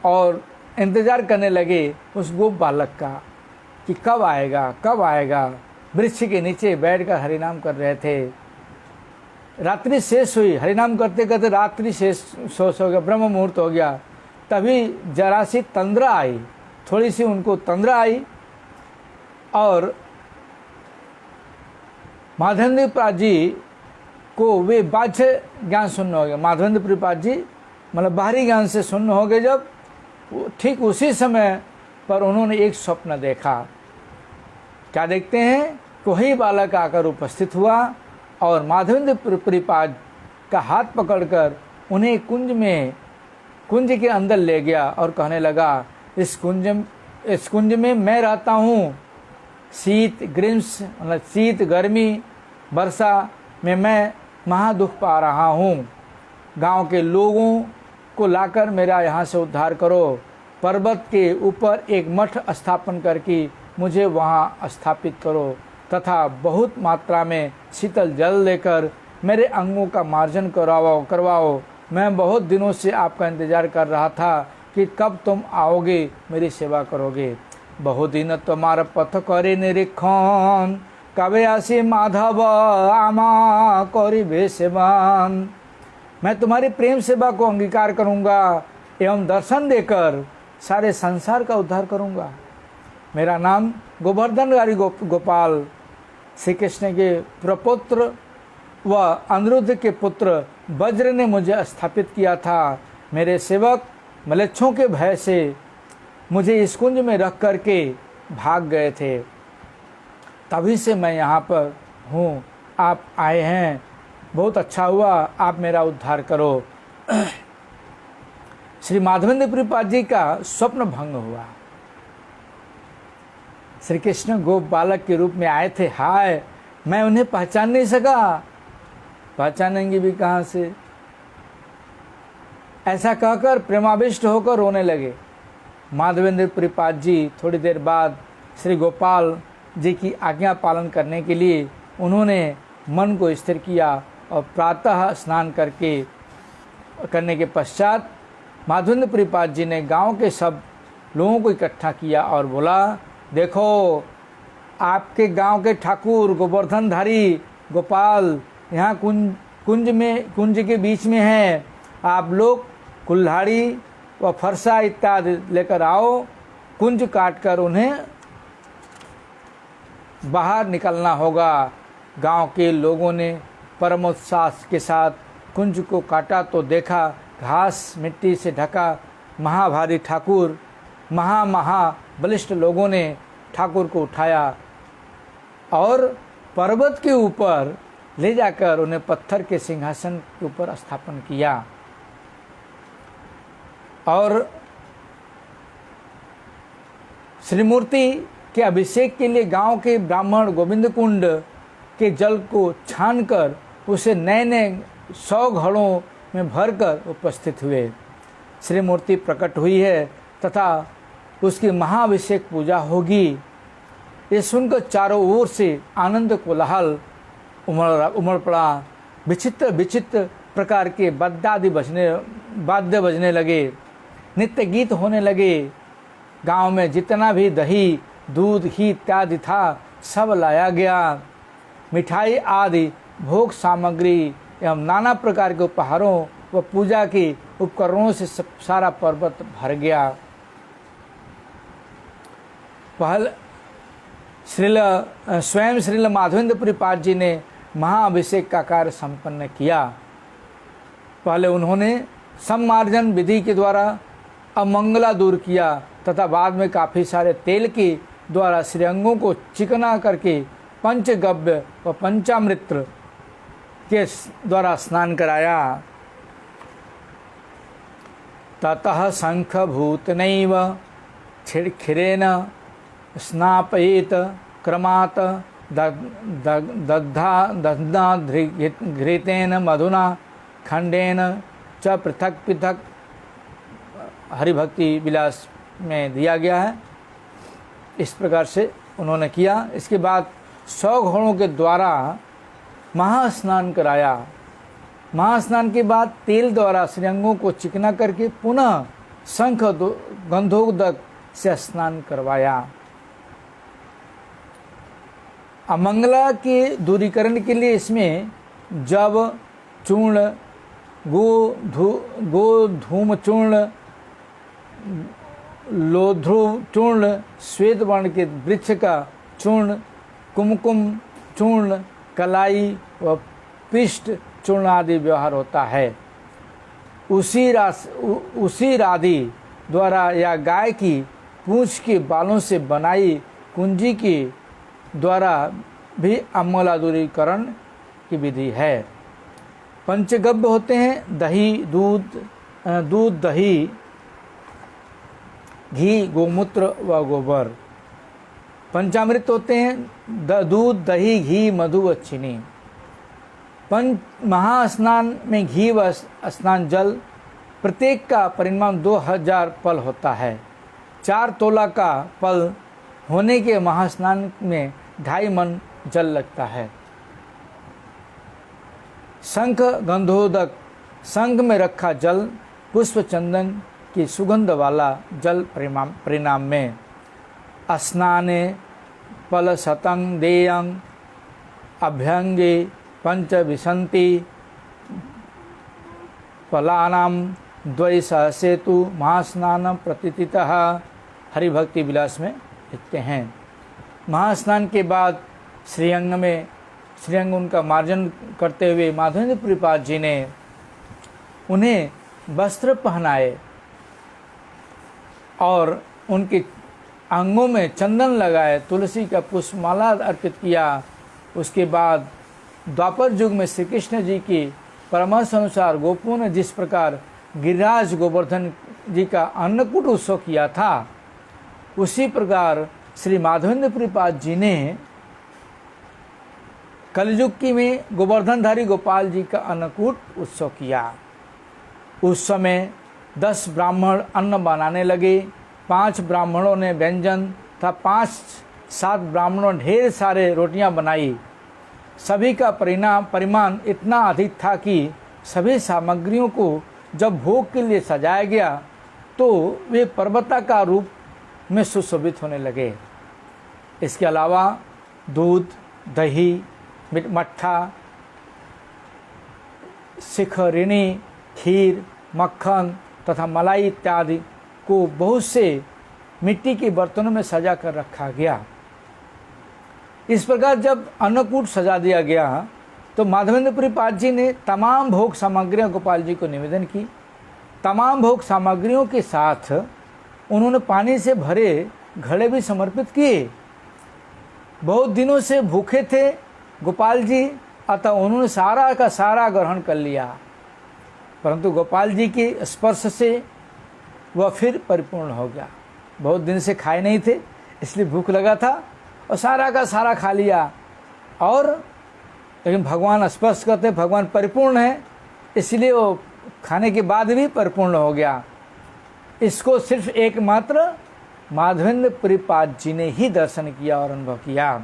और इंतज़ार करने लगे उस गोप बालक का कि कब आएगा। वृक्ष के नीचे बैठकर हरिनाम कर रहे थे। रात्रि शेष हुई। हरिनाम करते करते रात्रि शेष हो गया, ब्रह्म मुहूर्त हो गया। तभी जरा सी तंद्रा आई, थोड़ी सी उनको तंद्रा आई और माधवेंद्र प्रपात जी को वे बाह्य ज्ञान शून्य हो गए। माधवेंद्र प्रपात जी मतलब बाहरी ज्ञान से शून्य हो गए। जब ठीक उसी समय पर उन्होंने एक स्वप्न देखा। क्या देखते हैं? कोई बालक आकर उपस्थित हुआ और माधवेंद्र प्रपात का हाथ पकड़कर उन्हें कुंज के अंदर ले गया और कहने लगा, इस कुंज में मैं रहता हूँ। शीत ग्रीष्म मतलब शीत गर्मी वर्षा में मैं महा दुख पा रहा हूँ। गांव के लोगों को लाकर मेरा यहाँ से उद्धार करो। पर्वत के ऊपर एक मठ स्थापन करके मुझे वहाँ स्थापित करो तथा बहुत मात्रा में शीतल जल लेकर मेरे अंगों का मार्जन करवाओ। मैं बहुत दिनों से आपका इंतजार कर रहा था कि कब तुम आओगे, मेरी सेवा करोगे। बहुदिन तुम्हारा पथ करे निरीक्षण, कबे आसी माधव आमा करिबे सेवन। मैं तुम्हारी प्रेम सेवा को अंगीकार करूंगा एवं दर्शन देकर सारे संसार का उद्धार करूंगा। मेरा नाम गोवर्धनधारी गोपाल श्री कृष्ण के प्रपुत्र व अनिरुद्ध के पुत्र वज्र ने मुझे स्थापित किया था। मेरे सेवक मलेच्छों के भय से मुझे इस कुंज में रख करके भाग गए थे, तभी से मैं यहाँ पर हूँ। आप आए हैं, बहुत अच्छा हुआ, आप मेरा उद्धार करो। श्री माधवेंद्र प्रपात जी का स्वप्न भंग हुआ। श्री कृष्ण गोप बालक के रूप में आए थे। हाय, मैं उन्हें पहचान नहीं सका। पहचानेंगे भी कहाँ से? ऐसा कहकर प्रेमाविष्ट होकर रोने लगे। माधवेंद्र प्रपात जी थोड़ी देर बाद श्री गोपाल जी की आज्ञा पालन करने के लिए उन्होंने मन को स्थिर किया और प्रातः स्नान करने के पश्चात माधवेंद्र प्रपात जी ने गांव के सब लोगों को इकट्ठा किया और बोला, देखो आपके गांव के ठाकुर गोवर्धनधारी गोपाल यहाँ कुंज के बीच में है। आप लोग कुल्हाड़ी व फरसा इत्यादि लेकर आओ। कुंज काटकर उन्हें बाहर निकलना होगा। गांव के लोगों ने परमोत्साह के साथ कुंज को काटा तो देखा घास मिट्टी से ढका महाभारी ठाकुर। महा बलिष्ठ लोगों ने ठाकुर को उठाया और पर्वत के ऊपर ले जाकर उन्हें पत्थर के सिंहासन के ऊपर स्थापन किया और श्रीमूर्ति के अभिषेक के लिए गांव के ब्राह्मण गोविंद कुंड के जल को छानकर उसे नए 100 घड़ों में भरकर उपस्थित हुए। श्रीमूर्ति प्रकट हुई है तथा उसकी महाअभिषेक पूजा होगी। ये सुनकर चारों ओर से आनंद कोलाहल उमड़ पड़ा। विचित्र प्रकार के वाद्य बजने लगे, नित्य गीत होने लगे। गांव में जितना भी दही दूध ही इत्यादि था सब लाया गया। मिठाई आदि भोग सामग्री एवं नाना प्रकार के उपहारों व पूजा के उपकरणों से सारा पर्वत भर गया। स्वयं श्रील माधवेंद्र प्रपात जी ने महाअभिषेक का कार्य संपन्न किया। पहले उन्होंने सम्मार्जन विधि के द्वारा अमंगला दूर किया तथा बाद में काफ़ी सारे तेल के द्वारा श्रीअंगों को चिकना करके पंचगव्य व पंचामृत के द्वारा स्नान कराया। ततः शंख भूतनैव खिरेन स्नापयेत क्रमात् दग्धा घृतेन मधुना खंडेन च पृथक पृथक हरिभक्ति विलास में दिया गया है। इस प्रकार से उन्होंने किया। इसके बाद 100 घोड़ों के द्वारा महास्नान कराया। महास्नान के बाद तेल द्वारा श्रीअंगों को चिकना करके पुनः शंख गंधोदक से स्नान करवाया। अमंगला के दूरीकरण के लिए इसमें जव चूर्ण गो धूम चूर्ण लोध्रुव चूर्ण, श्वेत वर्ण के वृक्ष का चूर्ण, कुमकुम चूर्ण, कलाई व पिष्ट चूर्ण आदि व्यवहार होता है। उसी राधि द्वारा या गाय की पूंछ के बालों से बनाई कुंजी के द्वारा भी अम्लादूरीकरण की विधि है। पंचगव्य होते हैं दही, दूध, दही, घी, गोमूत्र व गोबर। पंचामृत होते हैं दूध, दही, घी, मधु व चीनी। महास्नान में घी व स्नान जल प्रत्येक का परिमाण 2000 पल होता है। 4 तोला का पल होने के महास्नान में 2.5 मन जल लगता है। शंख गंधोदक, शंख में रखा जल पुष्प चंदन की सुगंध वाला जल परिणाम में स्नाने पल शतं देयं अभ्यंगे पंच विसंति फलानाम द्वैसहसेतु महास्नान प्रतितितः। हरिभक्ति विलास में लिखते हैं। महास्नान के बाद श्रीअंग उनका मार्जन करते हुए माधवेंद्रपुरीपाद जी ने उन्हें वस्त्र पहनाए और उनके अंगों में चंदन लगाए, तुलसी का पुष्पमाला अर्पित किया। उसके बाद द्वापर युग में श्री कृष्ण जी की परामर्श अनुसार गोपों ने जिस प्रकार गिरिराज गोवर्धन जी का अन्नकूट उत्सव किया था, उसी प्रकार श्री माधवेंद्रपुरीपाद जी ने कलयुग की में गोवर्धनधारी गोपाल जी का अन्नकूट उत्सव किया। उस समय 10 ब्राह्मण अन्न बनाने लगे। 5 ब्राह्मणों ने व्यंजन तथा 5-7 ब्राह्मणों ने ढेर सारे रोटियां बनाई। सभी का परिमाण इतना अधिक था कि सभी सामग्रियों को जब भोग के लिए सजाया गया तो वे पर्वताकार रूप में सुशोभित होने लगे। इसके अलावा दूध, दही, मट्ठा, शिखरिणी, खीर, मक्खन तथा मलाई इत्यादि को बहुत से मिट्टी के बर्तनों में सजा कर रखा गया। इस प्रकार जब अन्नकूट सजा दिया गया तो माधवेंद्रपुरीपाद जी ने तमाम भोग सामग्रियां गोपाल जी को निवेदन की। तमाम भोग सामग्रियों के साथ उन्होंने पानी से भरे घड़े भी समर्पित किए। बहुत दिनों से भूखे थे गोपाल जी, अतः उन्होंने सारा का सारा ग्रहण कर लिया, परंतु गोपाल जी के स्पर्श से वह फिर परिपूर्ण हो गया। बहुत दिन से खाए नहीं थे, इसलिए भूख लगा था और सारा का सारा खा लिया। और लेकिन भगवान स्पर्श करते, भगवान परिपूर्ण है, इसलिए वो खाने के बाद भी परिपूर्ण हो गया। इसको सिर्फ एकमात्र माधवेंद्रपुरीपाद जी ने ही दर्शन किया और अनुभव किया।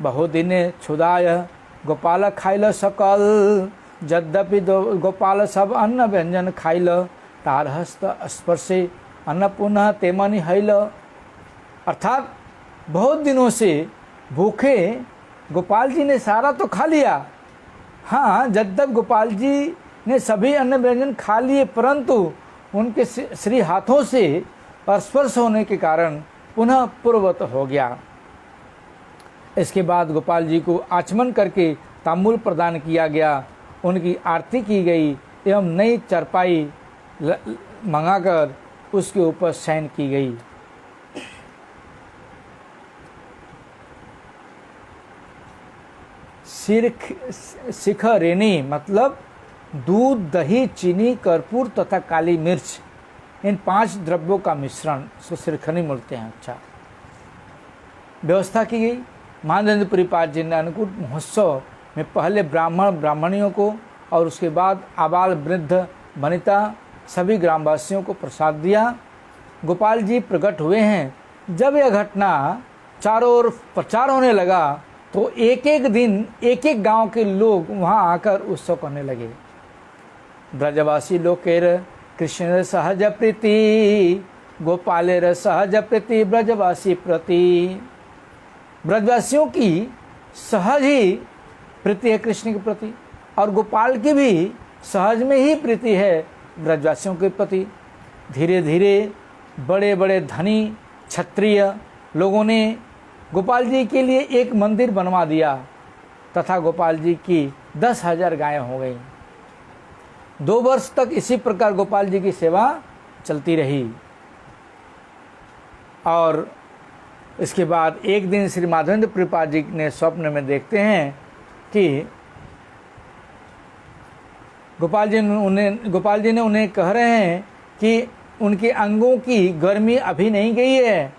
बहुदिने क्षुदाय गोपाल खाइल सकल, यद्यपि गोपाल सब अन्न व्यंजन खाइल, तार हस्त स्पर्शे अन्न पुनः तेमनि हैल। अर्थात बहुत दिनों से भूखे गोपाल जी ने सारा तो खा लिया। हाँ, यद्यप गोपाल जी ने सभी अन्न व्यंजन खा लिए, परंतु उनके श्री हाथों से स्पर्श होने के कारण पुनः पूर्ववत हो गया। इसके बाद गोपाल जी को आचमन करके तांबूल प्रदान किया गया, उनकी आरती की गई एवं नई चरपाई मंगाकर उसके ऊपर शयन की गई। शिखरिणी मतलब दूध, दही, चीनी, कर्पूर तथा काली मिर्च, इन 5 द्रव्यों का मिश्रण शिखरिणी बोलते हैं। अच्छा, व्यवस्था की गई। माधवेंद्रपुरीपाद जी ने अन्नकूट महोत्सव में पहले ब्राह्मण ब्राह्मणियों को और उसके बाद आबाल वृद्ध वनिता सभी ग्रामवासियों को प्रसाद दिया। गोपाल जी प्रकट हुए हैं। जब यह घटना चारों ओर प्रचार होने लगा तो एक एक दिन एक एक गांव के लोग वहां आकर उत्सव करने लगे। ब्रजवासी लोकेर कृष्ण सहज प्रीति, गोपालेर सहज प्रीति ब्रजवासी प्रति। ब्रजवासियों की सहज ही प्रीति है कृष्ण के प्रति, और गोपाल की भी सहज में ही प्रीति है ब्रजवासियों के प्रति। धीरे धीरे बड़े बड़े धनी क्षत्रिय लोगों ने गोपाल जी के लिए एक मंदिर बनवा दिया तथा गोपाल जी की 10,000 गायें हो गई। 2 वर्ष तक इसी प्रकार गोपाल जी की सेवा चलती रही। और इसके बाद एक दिन श्री माधवेंद्र पुरीपाद जी ने स्वप्न में देखते हैं कि गोपाल जी ने उन्हें कह रहे हैं कि उनके अंगों की गर्मी अभी नहीं गई है,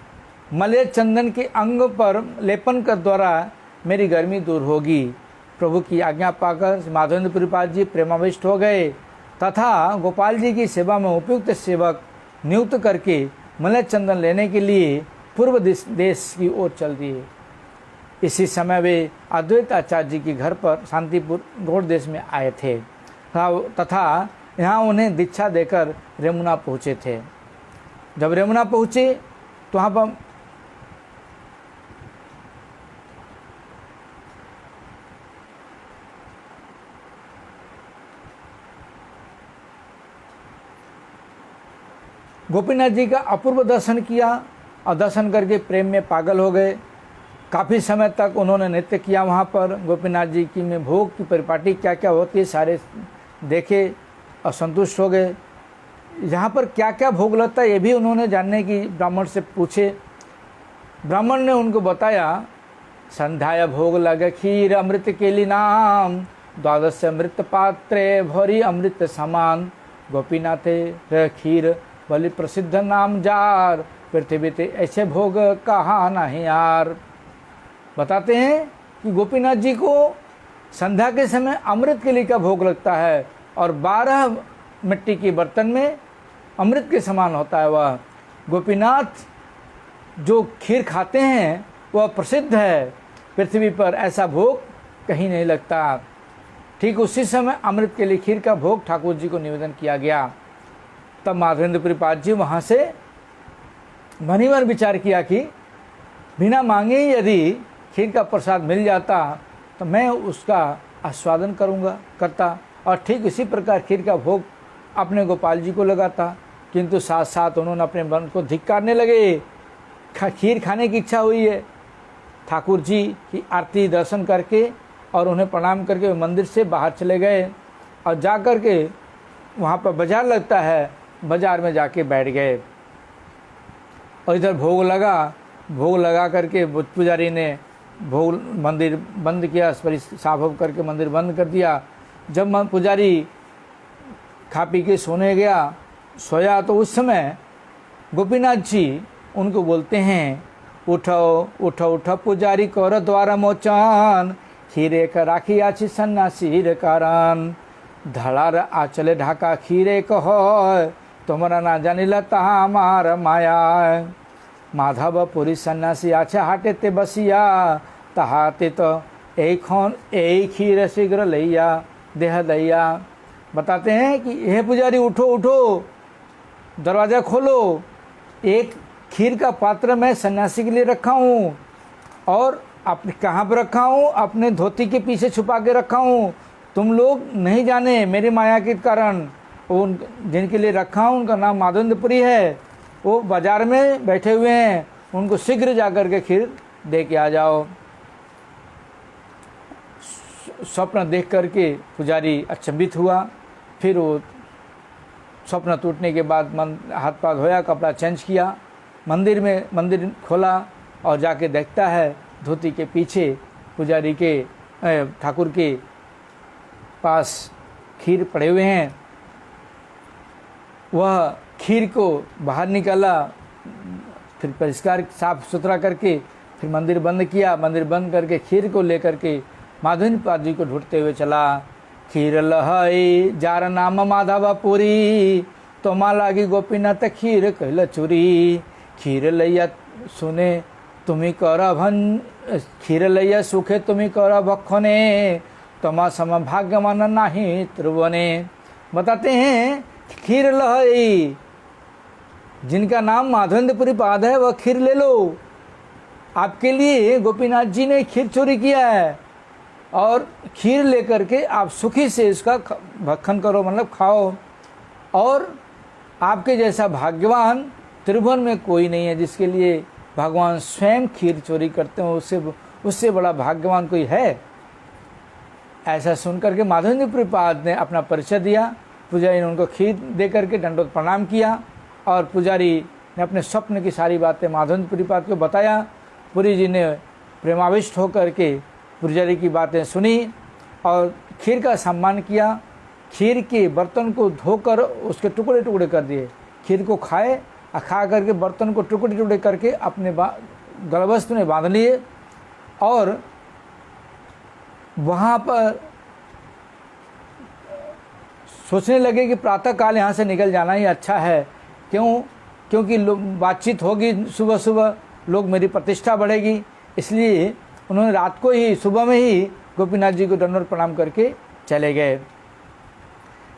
मलय चंदन के अंग पर लेपन के द्वारा मेरी गर्मी दूर होगी। प्रभु की आज्ञा पाकर माधवेंद्र पुरीपाद जी प्रेमाविष्ट हो गए तथा गोपाल जी की सेवा में उपयुक्त सेवक नियुक्त करके मलय चंदन लेने के लिए पूर्व देश की ओर चल दिए। इसी समय वे अद्वैत आचार्य जी के घर पर शांतिपुर गौड़ देश में आए थे तथा यहाँ उन्हें दीक्षा देकर रेमुना पहुँचे थे। जब रेमुना पहुँचे तो वहाँ पर गोपीनाथ जी का अपूर्व दर्शन किया और दर्शन करके प्रेम में पागल हो गए। काफ़ी समय तक उन्होंने नृत्य किया वहाँ पर। गोपीनाथ जी की में भोग की परिपाटी क्या क्या होती है सारे देखे और संतुष्ट हो गए। यहाँ पर क्या क्या भोग लगता है ये भी उन्होंने जानने की ब्राह्मण से पूछे। ब्राह्मण ने उनको बताया, संध्याय भोग लगे खीर अमृत केली नाम, 12 अमृत पात्रे भरी अमृत समान, गोपीनाथे खीर बलि प्रसिद्ध नाम जार, पृथ्वी ते ऐसे भोग कहा नहीं यार। बताते हैं कि गोपीनाथ जी को संध्या के समय अमृत केली का भोग लगता है और 12 मिट्टी के बर्तन में अमृत के समान होता है। वह गोपीनाथ जो खीर खाते हैं वह प्रसिद्ध है, पृथ्वी पर ऐसा भोग कहीं नहीं लगता। ठीक उसी समय अमृत केली खीर का भोग ठाकुर जी को निवेदन किया गया। तब माधवेंद्र पुरीपाद जी वहाँ से मनी बार विचार किया कि बिना मांगे ही यदि खीर का प्रसाद मिल जाता तो मैं उसका आस्वादन करता और ठीक इसी प्रकार खीर का भोग अपने गोपाल जी को लगाता। किंतु साथ साथ उन्होंने अपने मन को धिक्कारने लगे। खीर खाने की इच्छा हुई है। ठाकुर जी की आरती दर्शन करके और उन्हें प्रणाम करके वे मंदिर से बाहर चले गए और जा कर के वहाँ पर बाजार लगता है, बाजार में जाके बैठ गए और इधर भोग लगा करके पुजारी ने भोग मंदिर बंद किया, साफ करके मंदिर बंद कर दिया। जब पुजारी खा पी के सोया तो उस समय गोपीनाथ जी उनको बोलते हैं, उठो उठो उठो पुजारी कर द्वारा मोचन, खीरे का राखी आछि सन्यासीर कारण, धड़ार आचले ढाका खीरे कह, तुम्हारा ना जानिला तहा मार माया, माधव पुरी सन्यासी आछे हाटे ते बसिया, तहाते तो एक खीर शीघ्र लैया देह दैया। बताते हैं कि हे पुजारी उठो उठो, दरवाज़ा खोलो, एक खीर का पात्र मैं सन्यासी के लिए रखा हूँ और अपने कहाँ पर रखा हूँ, अपने धोती के पीछे छुपा के रखा हूँ। तुम लोग नहीं जाने मेरी माया के कारण। उन जिनके लिए रखा हूँ उनका नाम माधवेंद्रपुरी है, वो बाजार में बैठे हुए हैं, उनको शीघ्र जाकर के खीर दे के आ जाओ। स्वप्न देख करके पुजारी अचंभित हुआ। फिर वो स्वप्न टूटने के बाद हाथ पाँव धोया, कपड़ा चेंज किया, मंदिर खोला और जाके देखता है धोती के पीछे पुजारी के ठाकुर के पास खीर पड़े हुए हैं। वह खीर को बाहर निकाला, फिर परिष्कार साफ सुथरा करके फिर मंदिर बंद किया। मंदिर बंद करके खीर को लेकर के माधवेंद्र पाद जी को ढूंढते हुए चला। खीर लहई जार नाम माधव पुरी, तो माँ लागी गोपीनाथ खीर कहल चुरी, खीर लैया सुने तुम्हें कर खीर लैया सुखे तुम्हें कर भखने, तमा सम भाग्यमान नाही त्रिवने। बताते हैं खीर लहई, जिनका नाम माधवेंद्रपुरी पाद है वह खीर ले लो। आपके लिए गोपीनाथ जी ने खीर चोरी किया है और खीर लेकर के आप सुखी से इसका भक्षण करो, मतलब खाओ। और आपके जैसा भाग्यवान त्रिभुवन में कोई नहीं है जिसके लिए भगवान स्वयं खीर चोरी करते हो, उससे बड़ा भाग्यवान कोई है। ऐसा सुनकर के माधवेंद्रपुरीपाद ने अपना परिचय दिया। पुजारी ने उनको खीर दे करके दंडवत प्रणाम किया और पुजारी ने अपने स्वप्न की सारी बातें माधवेंद्रपुरीपाद को बताया। पुरी जी ने प्रेमाविष्ट होकर के पुजारी की बातें सुनी और खीर का सम्मान किया। खीर के बर्तन को धोकर उसके टुकड़े टुकड़े कर दिए। खीर को खाए और खा करके बर्तन को टुकड़े टुकड़े करके अपने गलवस्तु में बांध लिए और वहाँ पर सोचने लगे कि प्रातःकाल यहाँ से निकल जाना ही अच्छा है। क्योंकि बातचीत होगी सुबह सुबह, लोग मेरी प्रतिष्ठा बढ़ेगी। इसलिए उन्होंने रात को ही सुबह में ही गोपीनाथ जी को दंडवत प्रणाम करके चले गए।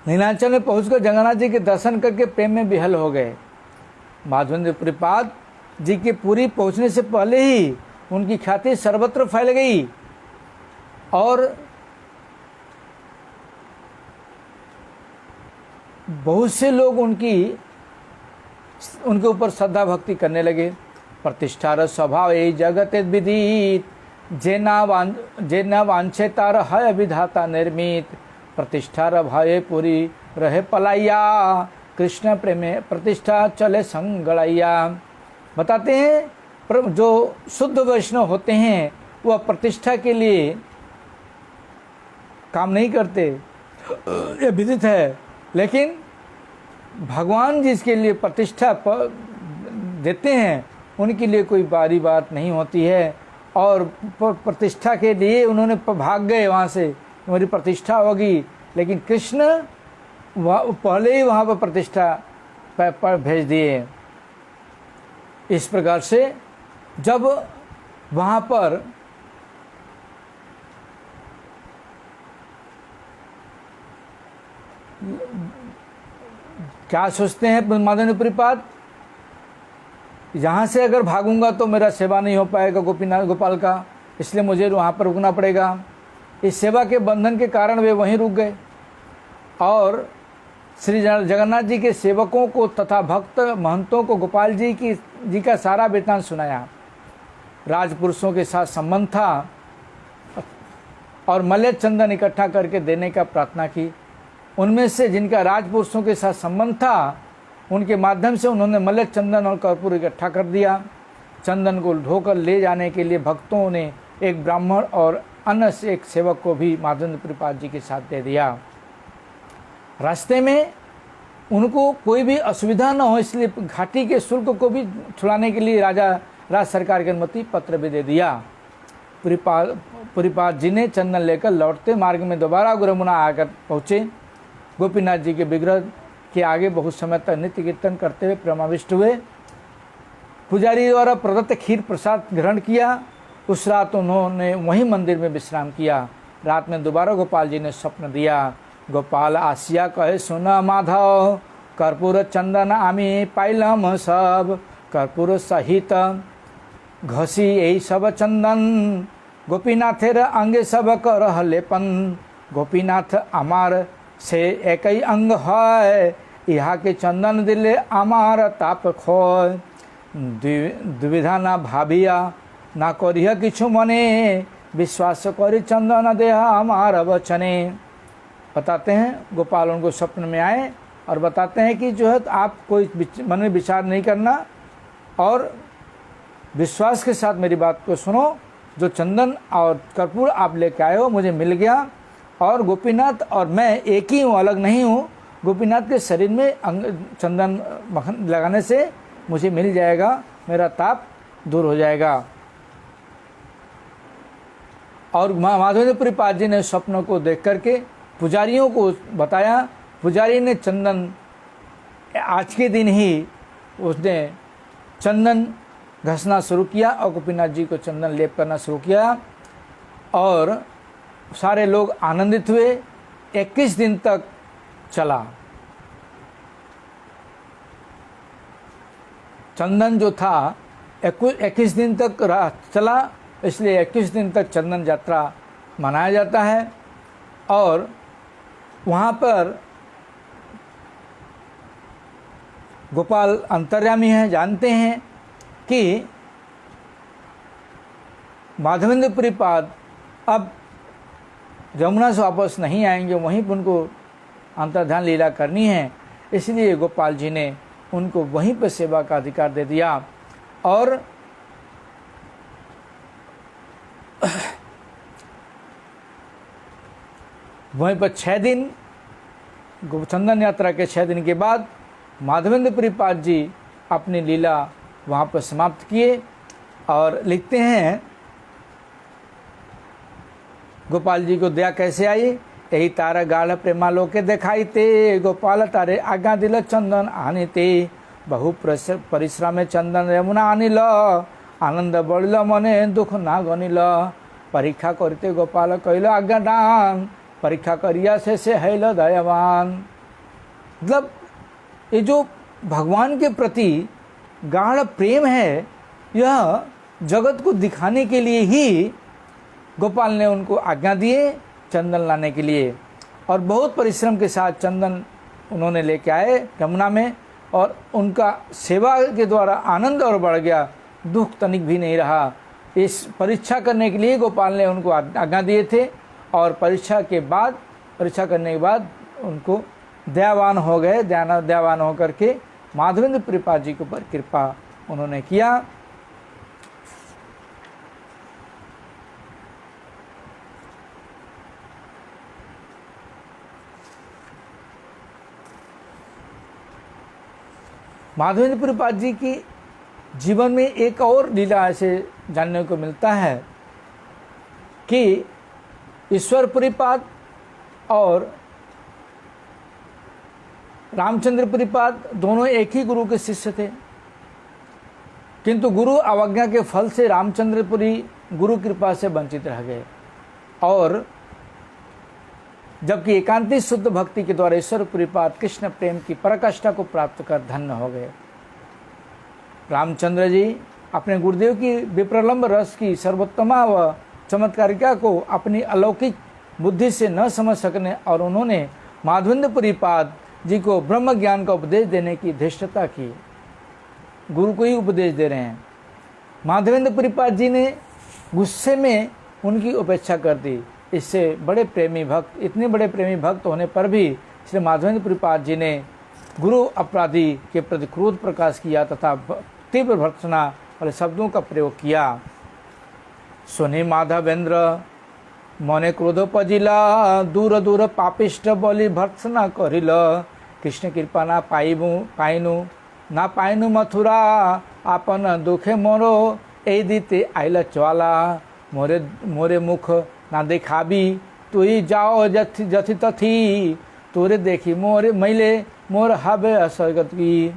नीलांचल में पहुंचकर जगन्नाथ जी के दर्शन करके प्रेम में विहल हो गए। माधवेंद्रपुरीपाद जी के पुरी पहुंचने से पहले ही उनकी ख्याति सर्वत्र फैल गई और बहुत से लोग उनके ऊपर श्रद्धा भक्ति करने लगे। प्रतिष्ठार स्वभाव जगत विदित, जेना वांछे तार है विधाता निर्मित। प्रतिष्ठार भय पुरी रहे पलाइया, कृष्ण प्रेमे प्रतिष्ठा चले संगड़ैया। बताते हैं जो शुद्ध वैष्णव होते हैं वह प्रतिष्ठा के लिए काम नहीं करते, ये विदित है। लेकिन भगवान जिसके लिए प्रतिष्ठा देते हैं उनके लिए कोई बारी बात नहीं होती है। और प्रतिष्ठा के लिए उन्होंने भाग गए वहाँ से, मेरी प्रतिष्ठा होगी। लेकिन कृष्ण पहले ही वहाँ पर प्रतिष्ठा पर भेज दिए। इस प्रकार से जब वहाँ पर क्या सोचते हैं माधवेंद्रपुरीपाद, यहाँ से अगर भागूंगा तो मेरा सेवा नहीं हो पाएगा गोपाल का, इसलिए मुझे वहाँ पर रुकना पड़ेगा। इस सेवा के बंधन के कारण वे वहीं रुक गए और श्री जगन्नाथ जी के सेवकों को तथा भक्त महंतों को गोपाल जी का सारा वृत्तांत सुनाया। राजपुरुषों के साथ संबंध था और मल्य चंदन इकट्ठा करके देने का प्रार्थना की। उनमें से जिनका राजपुरुषों के साथ संबंध था उनके माध्यम से उन्होंने मल्य चंदन और कर्पूर इकट्ठा कर दिया। चंदन को ढोकर ले जाने के लिए भक्तों ने एक ब्राह्मण और अन्य से एक सेवक को भी माधवेंद्रपुरीपाद जी के साथ दे दिया। रास्ते में उनको कोई भी असुविधा न हो इसलिए घाटी के शुल्क को भी छुड़ाने के लिए राज सरकार की अनुमति पत्र भी दे दिया। पुरीपाद जी ने चंदन लेकर लौटते मार्ग में दोबारा गुरुमुना आकर पहुँचे। गोपीनाथ जी के विग्रह के आगे बहुत समय तक नित्य कीर्तन करते हुए प्रेमाविष्ट हुए। पुजारी द्वारा प्रदत्त खीर प्रसाद ग्रहण किया। उस रात उन्होंने वहीं मंदिर में विश्राम किया। रात में दोबारा गोपाल जी ने स्वप्न दिया। गोपाल आसिया कहे सुना माधव, कर्पूर चंदन आमी पाइलम सब, कर्पूर सहित घसी यही सब चंदन, गोपीनाथेर अंगे सब कर लेपन। गोपीनाथ अमार से एक ही अंग है, यहाँ के चंदन दिले अमार ताप खोय। दुविधा ना भाबिया ना करिया किछु मने, विश्वास करी चंदन देह हमार वचने। बताते हैं गोपाल उनको स्वप्न में आए और बताते हैं कि जो है आप कोई मन में विचार नहीं करना और विश्वास के साथ मेरी बात को सुनो। जो चंदन और कर्पूर आप लेके आए हो मुझे मिल गया और गोपीनाथ और मैं एक ही हूँ, अलग नहीं हूँ। गोपीनाथ के शरीर में चंदन मक्खन लगाने से मुझे मिल जाएगा, मेरा ताप दूर हो जाएगा। और माधवेंद्रपुरीपाद जी ने स्वप्नों को देख करके पुजारियों को बताया। पुजारी ने चंदन आज के दिन ही उसने चंदन घसना शुरू किया और गोपीनाथ जी को चंदन लेप करना शुरू किया और सारे लोग आनंदित हुए। 21 दिन तक चला चंदन जो था, 21 दिन तक चला, इसलिए 21 दिन तक चंदन यात्रा मनाया जाता है। और वहाँ पर गोपाल अंतर्यामी है, जानते हैं कि माधवेंद्रपुरी पाद अब यमुना से वापस नहीं आएंगे, वहीं पर उनको अंतर्ध्यान लीला करनी है। इसलिए गोपाल जी ने उनको वहीं पर सेवा का अधिकार दे दिया। और वहीं पर 6 दिन चंदन यात्रा के 6 दिन के बाद माधवेंद्रपुरी पाद जी अपनी लीला वहाँ पर समाप्त किए। और लिखते हैं गोपाल जी को दया कैसे आई। यही तारा गाढ़ प्रेमा लोके देखाई ते, गोपाल तारे आज्ञा दिल चंदन आनी ते, बहु परिश्रमे चंदन यमुना आनिल, आनंद बढ़िल मने दुख ना गनिल, परीक्षा करते गोपाल कहल आज्ञा दान, परीक्षा करिया से हैल दयावान। मतलब ये जो भगवान के प्रति गाढ़ प्रेम है, यह जगत को दिखाने के लिए ही गोपाल ने उनको आज्ञा दिए चंदन लाने के लिए। और बहुत परिश्रम के साथ चंदन उन्होंने लेके आए यमुना में, और उनका सेवा के द्वारा आनंद और बढ़ गया, दुख तनिक भी नहीं रहा। इस परीक्षा करने के लिए गोपाल ने उनको आज्ञा दिए थे। और परीक्षा करने के बाद उनको दयावान हो गए। दयावान होकर के माधवेंद्रपुरी पाद जी के ऊपर कृपा उन्होंने किया। माधवेंद्रपुरी पाद जी की जीवन में एक और लीला ऐसे जानने को मिलता है कि ईश्वरपुरी पाद और रामचंद्रपुरी पाद दोनों एक ही गुरु के शिष्य थे, किंतु गुरु अवज्ञा के फल से रामचंद्रपुरी गुरु कृपा से वंचित रह गए। और जबकि एकांती शुद्ध भक्ति के द्वारा ईश्वरपुरी पाद कृष्ण प्रेम की पराकाष्ठा को प्राप्त कर धन्य हो गए। रामचंद्र जी अपने गुरुदेव की विप्रलंब रस की सर्वोत्तमा व चमत्कारिका को अपनी अलौकिक बुद्धि से न समझ सकने, और उन्होंने माधवेंद्रपुरी पाद जी को ब्रह्म ज्ञान का उपदेश देने की धृष्टता की। गुरु को ही उपदेश दे रहे हैं। माधवेंद्रपुरी पाद जी ने गुस्से में उनकी उपेक्षा कर दी। इससे बड़े प्रेमी भक्त, इतने बड़े प्रेमी भक्त होने पर भी श्री माधवेंद्रपुरी पाद जी ने गुरु अपराधी के प्रति क्रोध प्रकाश किया तथा तीव्र भर्त्सना वाले शब्दों का प्रयोग किया। सुनि माधवेंद्र मने क्रोधोपजिला, दूर दूर पापिष्ट बोली भर्त्सना करिल, कृष्ण कृपा ना पाइनु मथुरा, आपन दुखे मोरो ए दीते आइल ज्वाला, मोरे मुख ना देखाबी तु ही जाओ जथि तथी, तोरे देखी मोरे मैले मोर हबे असगत की,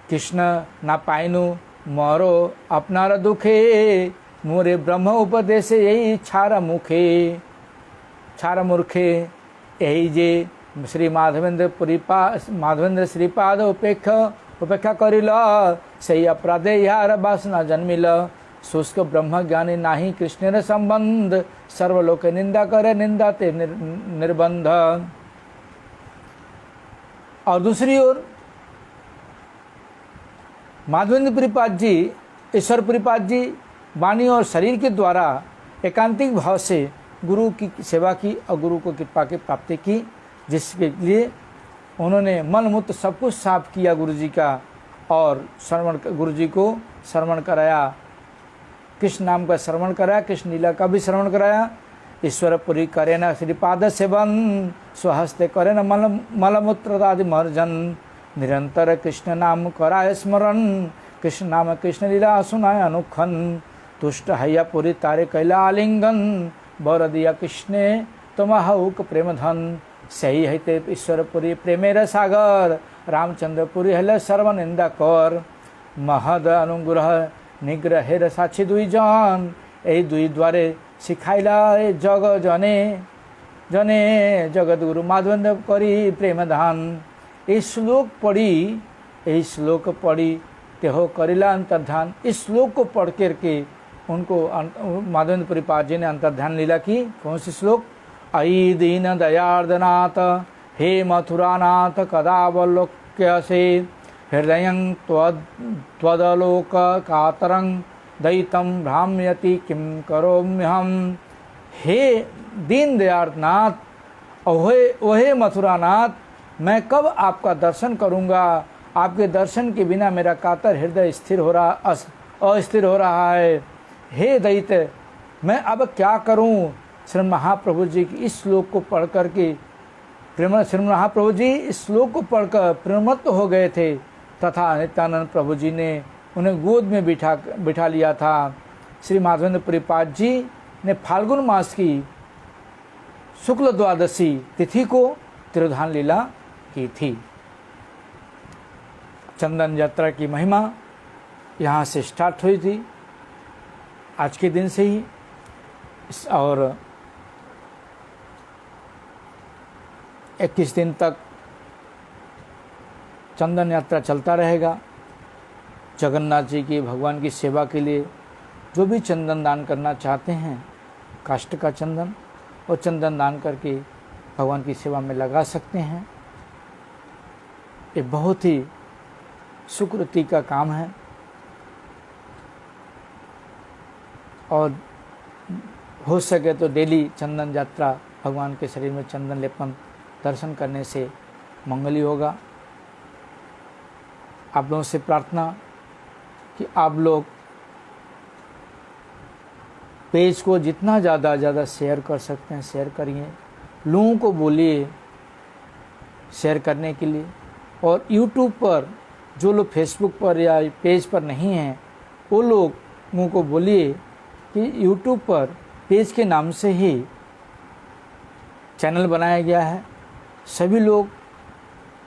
कृष्ण ना पाइनु मोरो अपनार दुखे, मोरे ब्रह्म उपदेश यही छारा मूर्खे, यही जे श्री माधवेंद्र श्रीपाद उपेक्षा करिल, सही अपराधे यार वासना जन्मिल, शुष्क ब्रह्म ज्ञानी नाही कृष्ण संबंध, सर्वलोक निंदा करे निंदा ते निर्बंध। और दूसरी ओर माधवेंद्रपुरी पाद जी, ईश्वरपुरी पाद जी वाणी और शरीर के द्वारा एकांतिक भाव से गुरु की सेवा की और गुरु को कृपा की प्राप्ति की, जिसके लिए उन्होंने मल मूत्र सब कुछ साफ किया गुरु जी का, और गुरु जी को श्रवण कराया, कृष्ण नाम का श्रवण कराया, कृष्ण लीला का भी श्रवण कराया। ईश्वरपुरी करे न श्रीपाद सेवन, स्वहस्ते करे न मलमूत्र आदि मर्जन, निरंतर कृष्ण नाम कराय स्मरण, कृष्ण नाम कृष्ण लीला सुनाय अनुखन, तुष्ट हैया पुरी तारे कैला आलिंगन, बर दिया कृष्णे तुम हऊक प्रेम धन, सही है ते ईश्वरपुरी प्रेमेर सागर, रामचंद्रपुरी हेले सर्व निंदा कर, महद अनुग्रह निग्रहेर साक्षी दुई जन, यही दुई द्वारे शिखाइला जग जने जगत गुरु माधवेंद्र करी प्रेम धान। यही श्लोक पढ़ी तेहो करिला अंतर्ध्यान। इस श्लोक को पढ़ करके उनको माधवेंद्रपुरी पाद जी ने अंतर्ध्यान लीला की। कौन सी श्लोक? आई दीन दयार्दनाथ हे मथुरानाथ कदावलोक्य से, हृदयं त्वदलोक कातरं दयितं भ्राम्यति किं करोम्यहम। हे दीन दयालनाथ, ओहे मथुरानाथ, मैं कब आपका दर्शन करूंगा? आपके दर्शन के बिना मेरा कातर हृदय अस्थिर हो रहा है। हे दैत्य, मैं अब क्या करूं? श्री महाप्रभु जी की इस श्लोक को पढ़ करके श्री महाप्रभु जी इस श्लोक को पढ़कर प्रेमत्त हो गए थे तथा नित्यानंद प्रभु जी ने उन्हें गोद में बिठा लिया था। श्री माधवेंद्र पुरीपाद जी ने फाल्गुन मास की शुक्ल द्वादशी तिथि को तिरोधान लीला की थी। चंदन यात्रा की महिमा यहाँ से स्टार्ट हुई थी, आज के दिन से ही, और 21 दिन तक चंदन यात्रा चलता रहेगा। जगन्नाथ जी की भगवान की सेवा के लिए जो भी चंदन दान करना चाहते हैं, काष्ठ का चंदन और चंदन दान करके भगवान की सेवा में लगा सकते हैं। ये बहुत ही सुकृति का काम है और हो सके तो डेली चंदन यात्रा, भगवान के शरीर में चंदन लेपन दर्शन करने से मंगली होगा। आप लोगों से प्रार्थना कि आप लोग पेज को जितना ज़्यादा शेयर कर सकते हैं शेयर करिए, लोगों को बोलिए शेयर करने के लिए। और YouTube पर जो लोग फेसबुक पर या पेज पर नहीं हैं, वो लोगों को बोलिए कि YouTube पर पेज के नाम से ही चैनल बनाया गया है। सभी लोग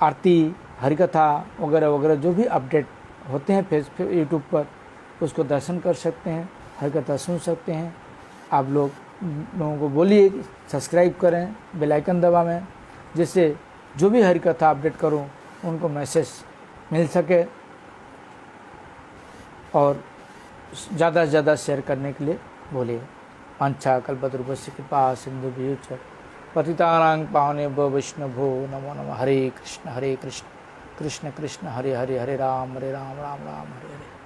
आरती, हरिकथा वगैरह वगैरह जो भी अपडेट होते हैं YouTube पर, उसको दर्शन कर सकते हैं, हरिकथा सुन सकते हैं। आप लोगों को बोलिए सब्सक्राइब करें, बेल आइकन दबाएं, जिससे जो भी हरिकथा अपडेट करूं उनको मैसेज मिल सके। और ज़्यादा से ज़्यादा शेयर करने के लिए बोलिए। वांछा कल्पतरुभ्यश्च कृपा सिन्धुभ्यश्च पतितानां पावनेभ्यो वैष्णवो नमो नमः। हरे कृष्ण कृष्ण कृष्ण हरे हरे, हरे राम राम राम हरे हरे।